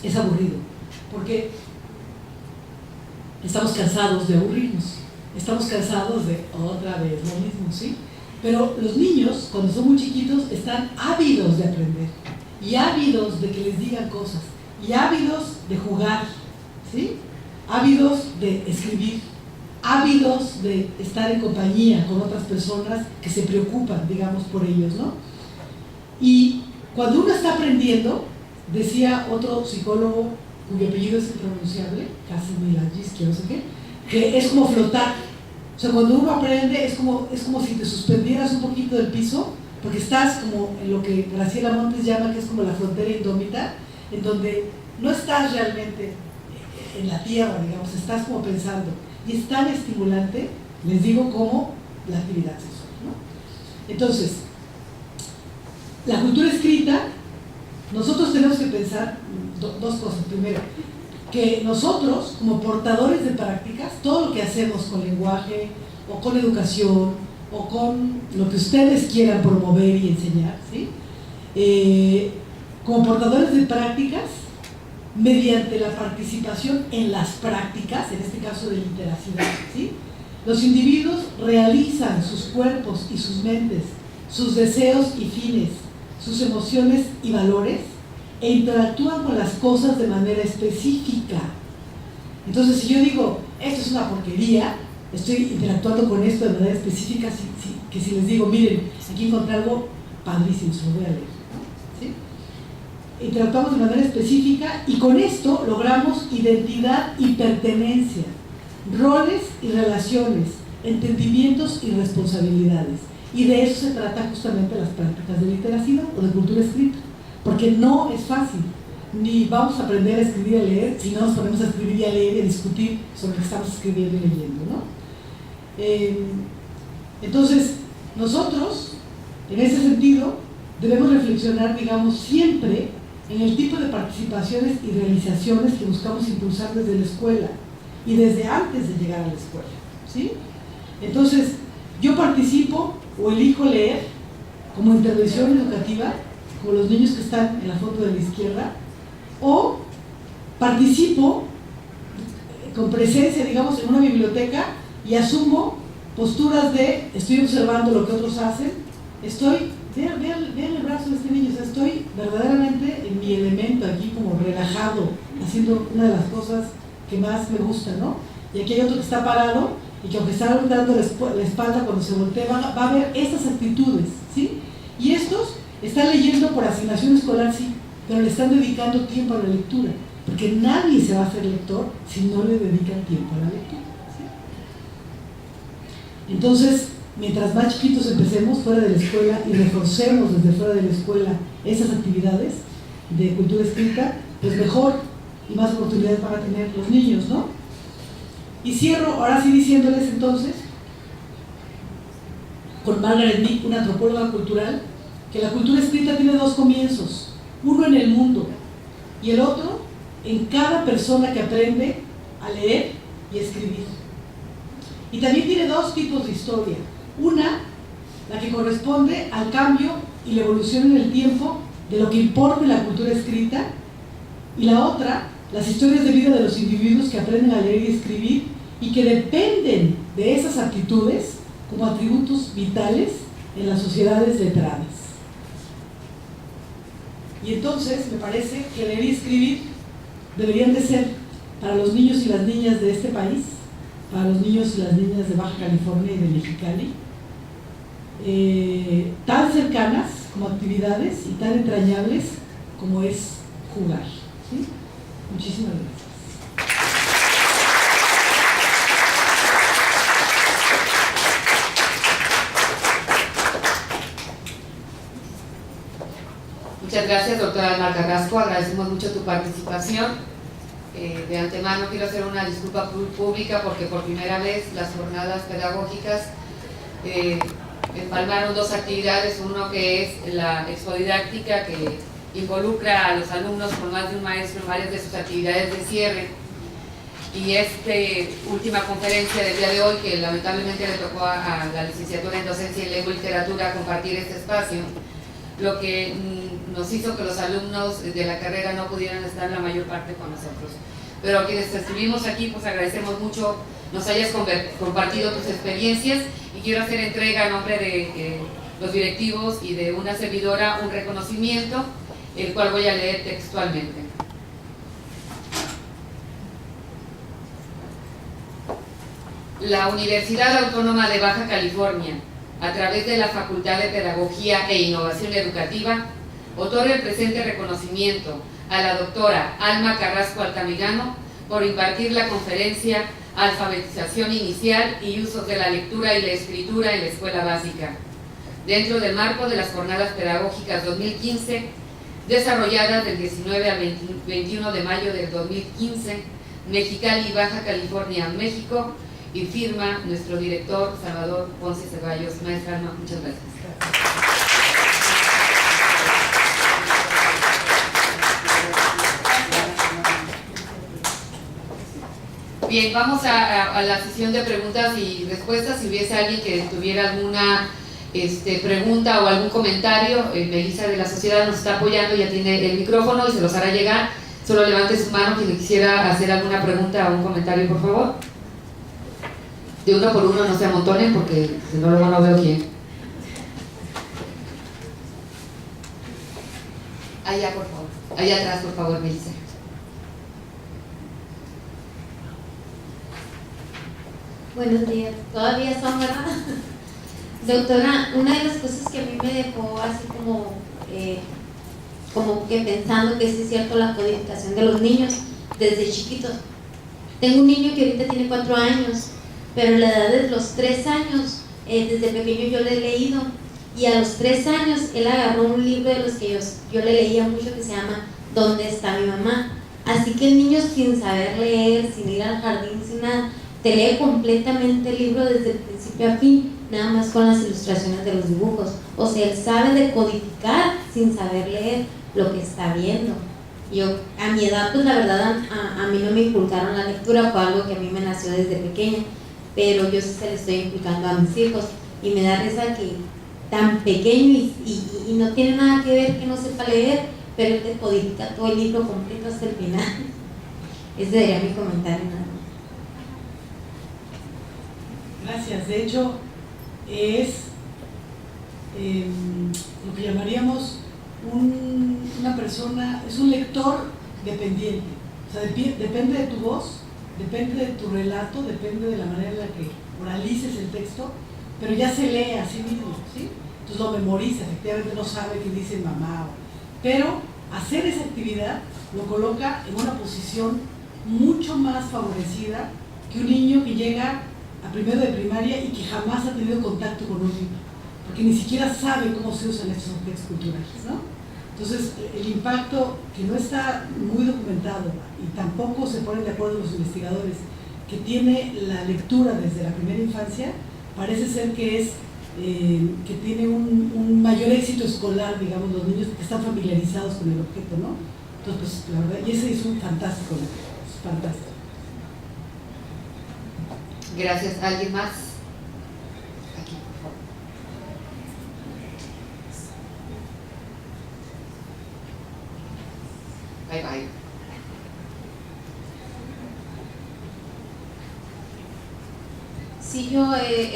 es aburrido, porque estamos cansados de aburrirnos, estamos cansados de otra vez lo mismo, ¿sí? Pero los niños, cuando son muy chiquitos, están ávidos de aprender, y ávidos de que les digan cosas, y ávidos de jugar, ¿sí? Ávidos de escribir, ávidos de estar en compañía con otras personas que se preocupan, digamos, por ellos, ¿no? Y cuando uno está aprendiendo, decía otro psicólogo cuyo apellido es impronunciable, Kazimierz, no sé qué, que es como flotar. O sea, cuando uno aprende es como si te suspendieras un poquito del piso, porque estás como en lo que Graciela Montes llama que es como la frontera indómita, en donde no estás realmente en la tierra, digamos, estás como pensando. Y es tan estimulante, les digo, como la actividad sexual, ¿no? Entonces, la cultura escrita, nosotros tenemos que pensar dos cosas. Primero, que nosotros, como portadores de prácticas, todo lo que hacemos con lenguaje, o con educación, o con lo que ustedes quieran promover y enseñar, ¿sí? Como portadores de prácticas, mediante la participación en las prácticas, en este caso de literacidad, ¿sí? Los individuos realizan sus cuerpos y sus mentes, sus deseos y fines, sus emociones y valores, e interactúan con las cosas de manera específica. Entonces, si yo digo, esto es una porquería, estoy interactuando con esto de manera específica, que si les digo, miren, aquí encontré algo padrísimo, se lo voy a leer, ¿no? ¿Sí? Interactuamos de manera específica y con esto logramos identidad y pertenencia, roles y relaciones, entendimientos y responsabilidades. Y de eso se trata justamente las prácticas de literacidad o de cultura escrita. Porque no es fácil, ni vamos a aprender a escribir y a leer si no nos ponemos a escribir y a leer y a discutir sobre lo que estamos escribiendo y leyendo, ¿no? Entonces, nosotros, en ese sentido, debemos reflexionar, digamos, siempre en el tipo de participaciones y realizaciones que buscamos impulsar desde la escuela y desde antes de llegar a la escuela, ¿sí? Entonces, yo participo o elijo leer como intervención educativa, como los niños que están en la foto de la izquierda, o participo con presencia, digamos, en una biblioteca y asumo posturas de estoy observando lo que otros hacen, vean el brazo de este niño, o sea, estoy verdaderamente en mi elemento aquí como relajado, haciendo una de las cosas que más me gusta, ¿no? Y aquí hay otro que está parado y que aunque está dando la espalda, cuando se voltea va a ver estas actitudes, ¿sí? Y estos están leyendo por asignación escolar, sí, pero le están dedicando tiempo a la lectura, porque nadie se va a hacer lector si no le dedican tiempo a la lectura, ¿sí? Entonces, mientras más chiquitos empecemos fuera de la escuela y reforcemos desde fuera de la escuela esas actividades de cultura escrita, pues mejor y más oportunidades van a tener los niños, ¿no? Y cierro ahora sí diciéndoles entonces, con Margaret Mead, una antropóloga cultural, que la cultura escrita tiene dos comienzos, uno en el mundo y el otro en cada persona que aprende a leer y a escribir. Y también tiene dos tipos de historia, una, la que corresponde al cambio y la evolución en el tiempo de lo que importa en la cultura escrita, y la otra, las historias de vida de los individuos que aprenden a leer y escribir y que dependen de esas actitudes como atributos vitales en las sociedades letradas. Y entonces me parece que leer y escribir deberían de ser para los niños y las niñas de este país, para los niños y las niñas de Baja California y de Mexicali, tan cercanas como actividades y tan entrañables como es jugar, ¿sí? Muchísimas gracias. Muchas gracias, doctora Alma Carrasco, agradecemos mucho tu participación. De antemano quiero hacer una disculpa pública porque por primera vez las jornadas pedagógicas empalmaron dos actividades, uno que es la expodidáctica, que involucra a los alumnos con más de un maestro en varias de sus actividades de cierre, y esta última conferencia del día de hoy, que lamentablemente le tocó a la licenciatura en Docencia y Lengua y Literatura compartir este espacio, lo que nos hizo que los alumnos de la carrera no pudieran estar la mayor parte con nosotros. Pero quienes estuvimos aquí, pues agradecemos mucho nos hayas compartido tus experiencias, y quiero hacer entrega a nombre de los directivos y de una servidora un reconocimiento, el cual voy a leer textualmente. La Universidad Autónoma de Baja California, a través de la Facultad de Pedagogía e Innovación Educativa, otorga el presente reconocimiento a la doctora Alma Carrasco Altamirano por impartir la conferencia Alfabetización Inicial y Usos de la Lectura y la Escritura en la Escuela Básica, dentro del marco de las Jornadas Pedagógicas 2015, desarrolladas del 19 al 21 de mayo del 2015, Mexicali, Baja California, México, y firma nuestro director Salvador Ponce Ceballos. Maestra Alma, muchas gracias. Bien, vamos a la sesión de preguntas y respuestas. Si hubiese alguien que tuviera alguna pregunta o algún comentario, Melissa de la Sociedad nos está apoyando, ya tiene el micrófono y se los hará llegar. Solo levante su mano quien quisiera hacer alguna pregunta o un comentario, por favor. De uno por uno, no se amontonen porque si no, luego no veo quién. Allá, por favor. Allá atrás, por favor, Melissa. Buenos días. Todavía son, ¿verdad? Doctora, una de las cosas que a mí me dejó así como que pensando que sí es cierto la codificación de los niños desde chiquitos. Tengo un niño que ahorita tiene 4 años, pero a la edad de los 3 años, desde pequeño yo le he leído, y a los 3 años él agarró un libro de los que yo le leía mucho que se llama ¿Dónde está mi mamá? Así que el niño, sin saber leer, sin ir al jardín, sin nada, te lee completamente el libro desde el principio a fin, nada más con las ilustraciones de los dibujos. O sea, él sabe decodificar sin saber leer lo que está viendo. Yo, a mi edad, pues la verdad, a mí no me inculcaron la lectura, fue algo que a mí me nació desde pequeña, pero yo sí se lo estoy inculcando a mis hijos, y me da risa que tan pequeño y no tiene nada que ver que no sepa leer, pero él decodifica todo el libro completo hasta el final. Ese sería mi comentario, nada más. Gracias. De hecho, es lo que llamaríamos una persona, es un lector dependiente. O sea, depende de tu voz, depende de tu relato, depende de la manera en la que oralices el texto, pero ya se lee a sí mismo, ¿sí? Entonces lo memoriza, efectivamente no sabe qué dice mamá, pero hacer esa actividad lo coloca en una posición mucho más favorecida que un niño que llega a primero de primaria y que jamás ha tenido contacto con un libro, porque ni siquiera sabe cómo se usan estos objetos culturales, ¿no? Entonces, el impacto que no está muy documentado y tampoco se ponen de acuerdo los investigadores que tiene la lectura desde la primera infancia, parece ser que que tiene un mayor éxito escolar, digamos, los niños que están familiarizados con el objeto, ¿no? Entonces, pues, la verdad, y ese es un fantástico, es fantástico. Gracias. ¿Alguien más? Aquí, por favor. Bye, bye. Sí, yo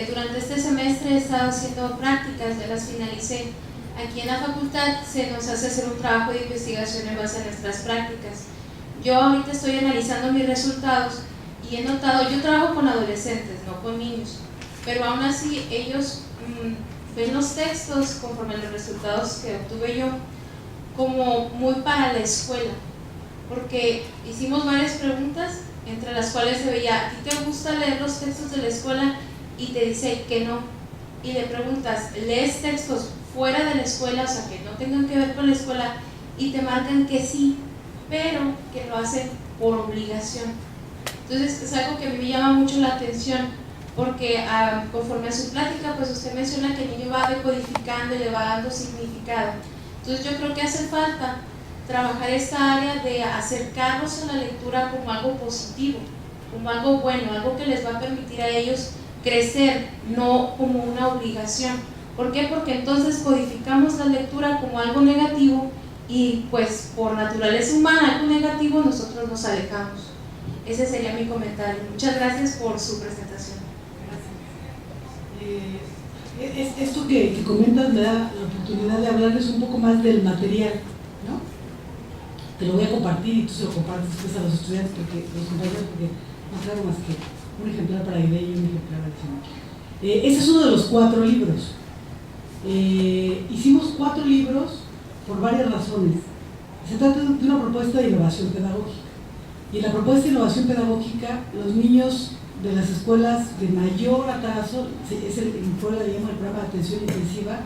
durante este semestre he estado haciendo prácticas, ya las finalicé. Aquí en la facultad se nos hace hacer un trabajo de investigación en base a nuestras prácticas. Yo ahorita estoy analizando mis resultados y he notado, yo trabajo con adolescentes, no con niños, pero aún así ellos ven los textos conforme a los resultados que obtuve yo como muy para la escuela, porque hicimos varias preguntas, entre las cuales se veía, ¿a ti te gusta leer los textos de la escuela? Y te dice que no, y le preguntas, ¿lees textos fuera de la escuela, o sea, que no tengan que ver con la escuela? y te marcan que sí, pero que lo hacen por obligación. Entonces es algo que a mí me llama mucho la atención, porque conforme a su plática, pues usted menciona que el niño va decodificando y le va dando significado. Entonces yo creo que hace falta trabajar esta área de acercarnos a la lectura como algo positivo, como algo bueno, algo que les va a permitir a ellos crecer, no como una obligación. ¿Por qué? Porque entonces codificamos la lectura como algo negativo y pues por naturaleza humana algo negativo nosotros nos alejamos. Ese sería mi comentario. Muchas gracias por su presentación. Gracias. Esto que comentas me da la oportunidad de hablarles un poco más del material, ¿no? Te lo voy a compartir y tú se lo compartes después a los estudiantes, porque los compañeros, porque no traigo más que un ejemplar para Aide y un ejemplar adicional. Este es uno de los 4 libros. Hicimos 4 libros por varias razones. Se trata de una propuesta de innovación pedagógica. Y en la propuesta de innovación pedagógica, los niños de las escuelas de mayor atraso, fue el programa de atención intensiva,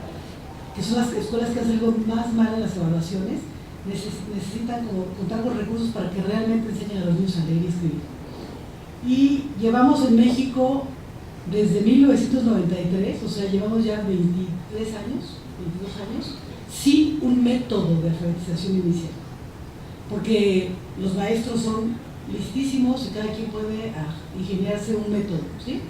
que son las escuelas que han salido más mal en las evaluaciones, necesitan contar con recursos para que realmente enseñen a los niños a leer y escribir. Y llevamos en México desde 1993, o sea, llevamos ya 22 años, sin un método de alfabetización inicial. Porque los maestros son listísimos y cada quien puede ingeniarse un método, ¿sí?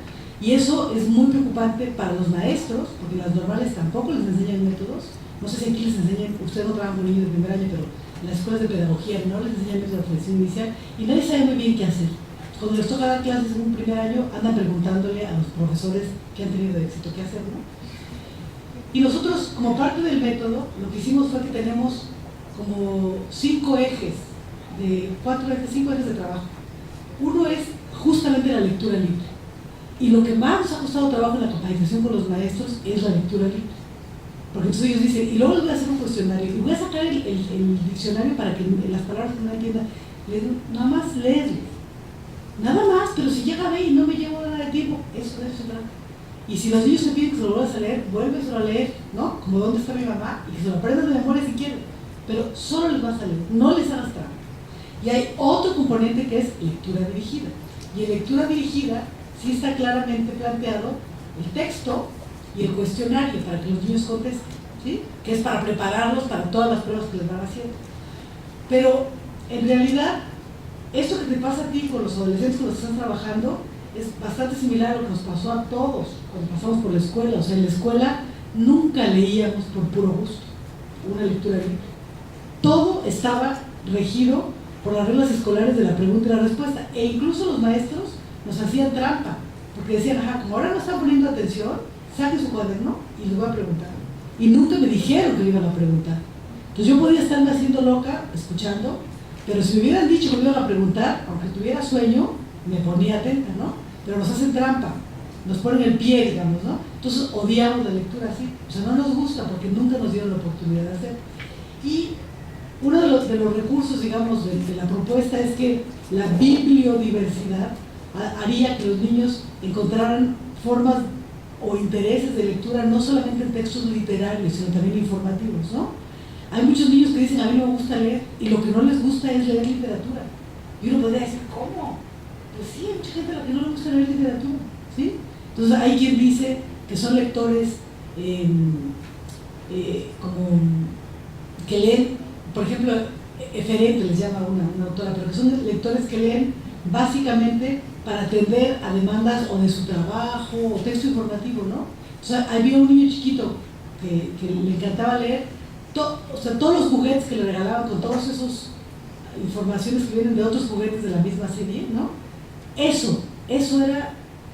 Y eso es muy preocupante para los maestros, porque las normales tampoco les enseñan métodos. No sé si aquí les enseñan, ustedes no trabajan con niños de primer año, pero en las escuelas de pedagogía no les enseñan métodos de alfabetización inicial y nadie sabe muy bien qué hacer. Cuando les toca dar clases en un primer año, andan preguntándole a los profesores que han tenido éxito qué hacer, ¿no? Y nosotros, como parte del método, lo que hicimos fue que tenemos como 5 ejes, 5 ejes de trabajo. Uno es justamente la lectura libre. Y lo que más nos ha costado trabajo en la capacitación con los maestros es la lectura libre. Porque entonces ellos dicen, y luego les voy a hacer un cuestionario, y voy a sacar el diccionario para que las palabras que no entiendan, nada más leerles. Nada más, pero si llega a ver y no me llevo nada de tiempo, eso se trata. Y si los niños te piden que se lo vuelvas a leer, vuélveselo a leer, ¿no? Como ¿dónde está mi mamá? Y que se lo aprendan de memoria si quieren. Pero solo les vas a leer, no les hagas trampa. Y hay otro componente que es lectura dirigida. Y en lectura dirigida sí está claramente planteado el texto y el cuestionario para que los niños contesten, ¿sí? Que es para prepararlos para todas las pruebas que les van haciendo. Pero en realidad, esto que te pasa a ti con los adolescentes con los que están trabajando es bastante similar a lo que nos pasó a todos cuando pasamos por la escuela. O sea, en la escuela nunca leíamos por puro gusto una lectura libre. Todo estaba regido por las reglas escolares de la pregunta y la respuesta. E incluso los maestros nos hacían trampa, porque decían, ajá, como ahora no están poniendo atención, saquen su cuaderno y les voy a preguntar. Y nunca me dijeron que me iban a preguntar. Entonces yo podía estarme haciendo loca, escuchando, pero si me hubieran dicho que me iban a preguntar, aunque tuviera sueño, me ponía atenta, ¿no? Pero nos hacen trampa, nos ponen el pie, digamos, ¿no? Entonces odiamos la lectura así, o sea, no nos gusta porque nunca nos dieron la oportunidad de hacer. Y uno de los recursos, digamos, de la propuesta es que la bibliodiversidad haría que los niños encontraran formas o intereses de lectura no solamente en textos literarios, sino también informativos, ¿no? Hay muchos niños que dicen, a mí no me gusta leer, y lo que no les gusta es leer literatura. Y uno podría decir, ¿cómo? Pues sí, hay mucha gente a la que no le gusta leer literatura, ¿sí? Entonces hay quien dice que son lectores como que leen, por ejemplo, eferente les llama una autora, pero que son lectores que leen básicamente para atender a demandas o de su trabajo o texto informativo, ¿no? O sea, había un niño chiquito que le encantaba leer, o sea, todos los juguetes que le regalaban con todas esas informaciones que vienen de otros juguetes de la misma serie, ¿no? Eso era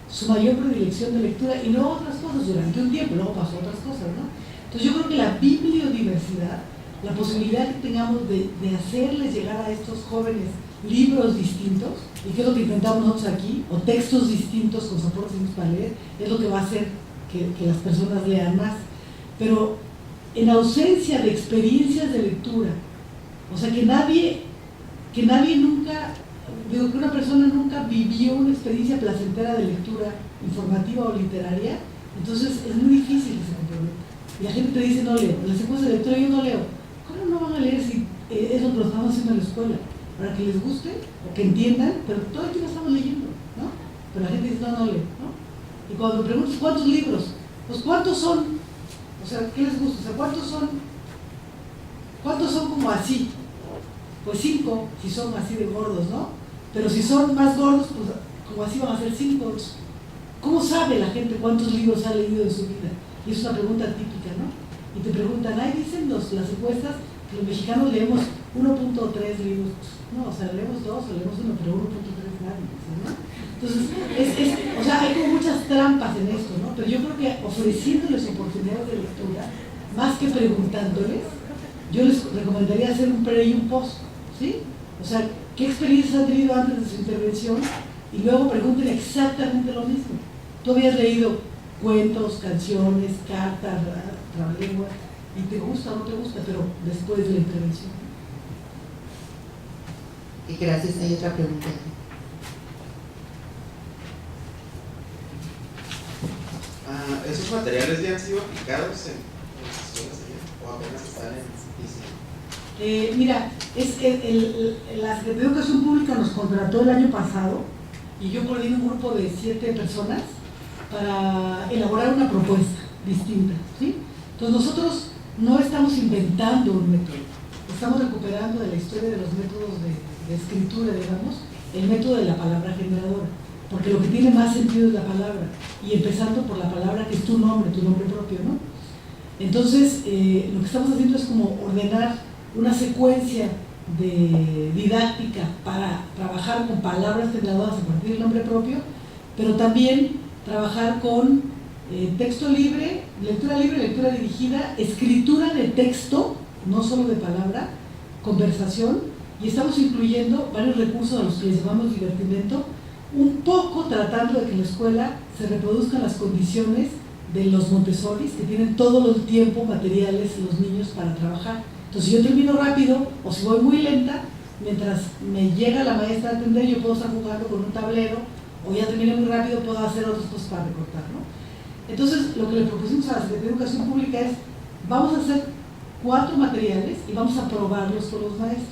su mayor predilección de lectura y no otras cosas durante un tiempo, luego pasó otras cosas, ¿no? Entonces yo creo que la bibliodiversidad, la posibilidad que tengamos de hacerles llegar a estos jóvenes libros distintos, y que es lo que intentamos nosotros aquí, o textos distintos con soportes para leer, es lo que va a hacer que las personas lean más. Pero en ausencia de experiencias de lectura, o sea, que nadie nunca, digo, que una persona nunca vivió una experiencia placentera de lectura informativa o literaria, entonces es muy difícil que se comprometa. Y la gente te dice, no leo, en las encuestas de lectura yo no leo. ¿Cómo no van a leer si es lo que lo estamos haciendo en la escuela, para que les guste o que entiendan, pero todo el tiempo estamos leyendo, ¿no? Pero la gente dice, no lee, ¿no? Y cuando preguntas cuántos libros, pues ¿cuántos son? O sea, ¿qué les gusta? O sea, ¿cuántos son como así? Pues 5, si son así de gordos, ¿no? Pero si son más gordos, pues como así van a ser 5. ¿Cómo sabe la gente cuántos libros ha leído en su vida? Y es una pregunta típica, ¿no? Y te preguntan, ahí dicen las encuestas que los mexicanos leemos 1.3 libros. No, o sea, leemos 2 o leemos 1, pero 1.3 nadie, ¿no? Entonces, o sea, hay como muchas trampas en esto, ¿no? Pero yo creo que ofreciéndoles oportunidades de lectura, más que preguntándoles, yo les recomendaría hacer un pre y un post, ¿sí? O sea, ¿qué experiencias han tenido antes de su intervención? Y luego pregunten exactamente lo mismo. Tú habías leído cuentos, canciones, cartas, trabalenguas, y te gusta o no te gusta, pero después de la intervención. Y gracias, hay otra pregunta. ¿Esos materiales ya han sido aplicados en las escuelas allá, o apenas están en diseño? Mira, la Secretaría de Educación Pública nos contrató el año pasado y yo coordino un grupo de 7 personas para elaborar una propuesta distinta, ¿sí? Entonces nosotros no estamos inventando un método, estamos recuperando de la historia de los métodos de escritura, digamos, el método de la palabra generadora, porque lo que tiene más sentido es la palabra, y empezando por la palabra que es tu nombre propio, ¿no? Entonces, lo que estamos haciendo es como ordenar una secuencia de didáctica para trabajar con palabras generadoras a partir del nombre propio, pero también trabajar con texto libre, lectura dirigida, escritura de texto, no solo de palabra, conversación, y estamos incluyendo varios recursos a los que les llamamos divertimento, un poco tratando de que en la escuela se reproduzcan las condiciones de los Montessoris, que tienen todo el tiempo materiales los niños para trabajar. Entonces, si yo termino rápido o si voy muy lenta, mientras me llega la maestra a atender, yo puedo estar jugando con un tablero, o ya terminé muy rápido, puedo hacer otras cosas para recortar, ¿no? Entonces, lo que le propusimos a la Secretaría de Educación Pública es, vamos a hacer 4 materiales y vamos a probarlos con los maestros.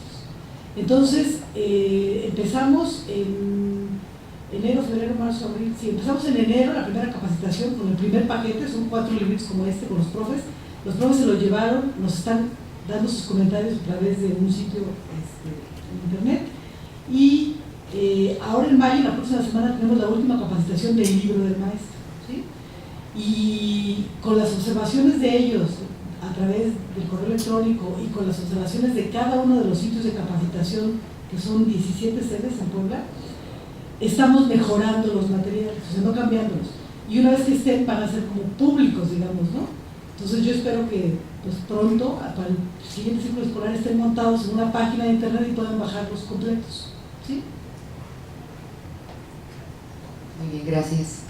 Entonces, empezamos en enero, febrero, marzo, abril. Sí, empezamos en enero la primera capacitación con el primer paquete, son 4 libros como este con los profes. Los profes se los llevaron, nos están dando sus comentarios a través de un sitio en internet. Y ahora en mayo, la próxima semana, tenemos la última capacitación del libro del maestro, ¿sí? Y con las observaciones de ellos a través del correo electrónico y con las observaciones de cada uno de los sitios de capacitación, que son 17 sedes en Puebla, estamos mejorando los materiales, o sea, no cambiándolos. Y una vez que estén, van a ser como públicos, digamos, ¿no? Entonces yo espero que pues, pronto, para el siguiente ciclo escolar, estén montados en una página de internet y puedan bajarlos completos, ¿sí? Muy bien, gracias.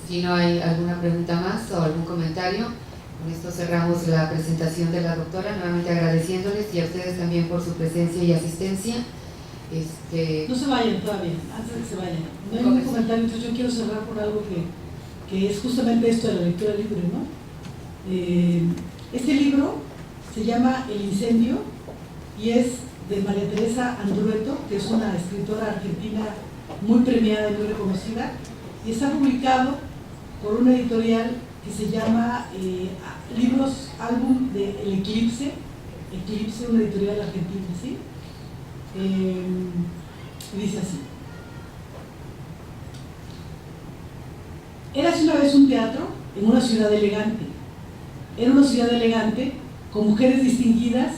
Si no hay alguna pregunta más o algún comentario, con esto cerramos la presentación de la doctora, nuevamente agradeciéndoles y a ustedes también por su presencia y asistencia. No se vayan todavía, antes de que se vayan. No hay ningún comentario, entonces yo quiero cerrar por algo que es justamente esto de la lectura libre, ¿no? Este libro se llama El Incendio y es de María Teresa Andrueto, que es una escritora argentina muy premiada y muy reconocida, y está publicado por una editorial que se llama Libros Álbum de El Eclipse, una editorial argentina, ¿sí? Dice así: érase una vez un teatro en una ciudad elegante. Era una ciudad elegante con mujeres distinguidas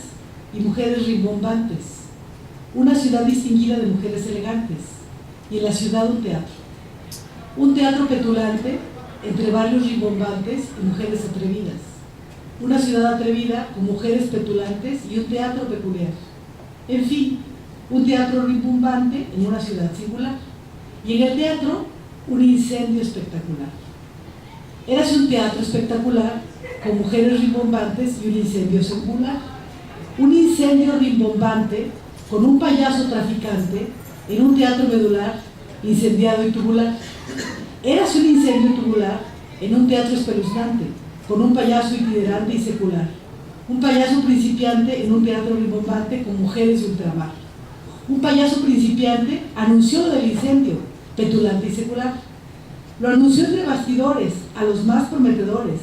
y mujeres rimbombantes. Una ciudad distinguida de mujeres elegantes. Y en la ciudad un teatro. Un teatro petulante entre varios rimbombantes y mujeres atrevidas. Una ciudad atrevida con mujeres petulantes y un teatro peculiar. En fin, un teatro rimbombante en una ciudad singular. Y en el teatro, un incendio espectacular. Érase un teatro espectacular con mujeres rimbombantes y un incendio singular. Un incendio rimbombante con un payaso traficante en un teatro medular, incendiado y tubular. Érase un incendio tubular en un teatro espeluznante, con un payaso itinerante y secular. Un payaso principiante en un teatro rimbombante con mujeres de ultramar. Un payaso principiante anunció lo del incendio, petulante y secular. Lo anunció entre bastidores, a los más prometedores,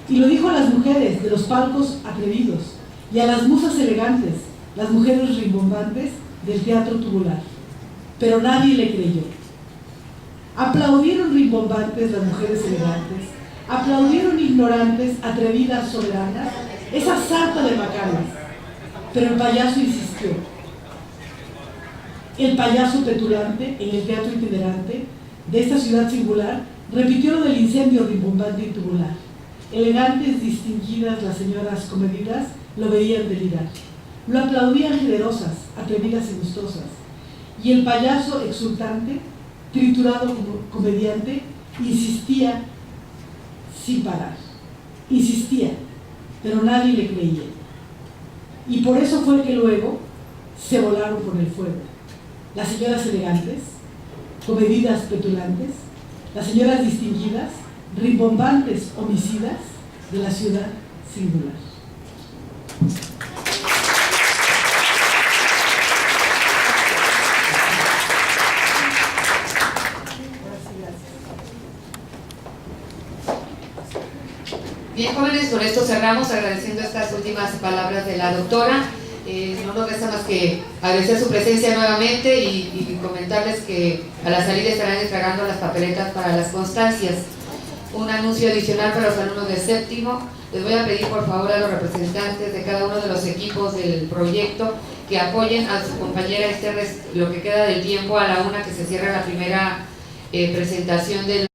y lo dijo a las mujeres de los palcos atrevidos, y a las musas elegantes, las mujeres rimbombantes del teatro tubular. Pero nadie le creyó. Aplaudieron rimbombantes las mujeres elegantes, aplaudieron ignorantes, atrevidas, soberanas, esa sarta de macanas. Pero el payaso insistió. El payaso petulante en el teatro itinerante de esta ciudad singular repitió lo del incendio rimbombante y tubular. Elegantes, distinguidas, las señoras comedidas lo veían delirar. Lo aplaudían generosas, atrevidas y gustosas. Y el payaso exultante, triturado como comediante, insistía sin parar. Insistía, pero nadie le creía. Y por eso fue que luego se volaron por el fuego. Las señoras elegantes, comedidas petulantes, las señoras distinguidas, rimbombantes homicidas de la ciudad singular. Bien, jóvenes, con esto cerramos agradeciendo estas últimas palabras de la doctora. No nos resta más que agradecer su presencia nuevamente y comentarles que a la salida estarán entregando las papeletas para las constancias. Un anuncio adicional para los alumnos de séptimo: les voy a pedir por favor a los representantes de cada uno de los equipos del proyecto que apoyen a su compañera lo que queda del tiempo a la 1 que se cierra la primera presentación del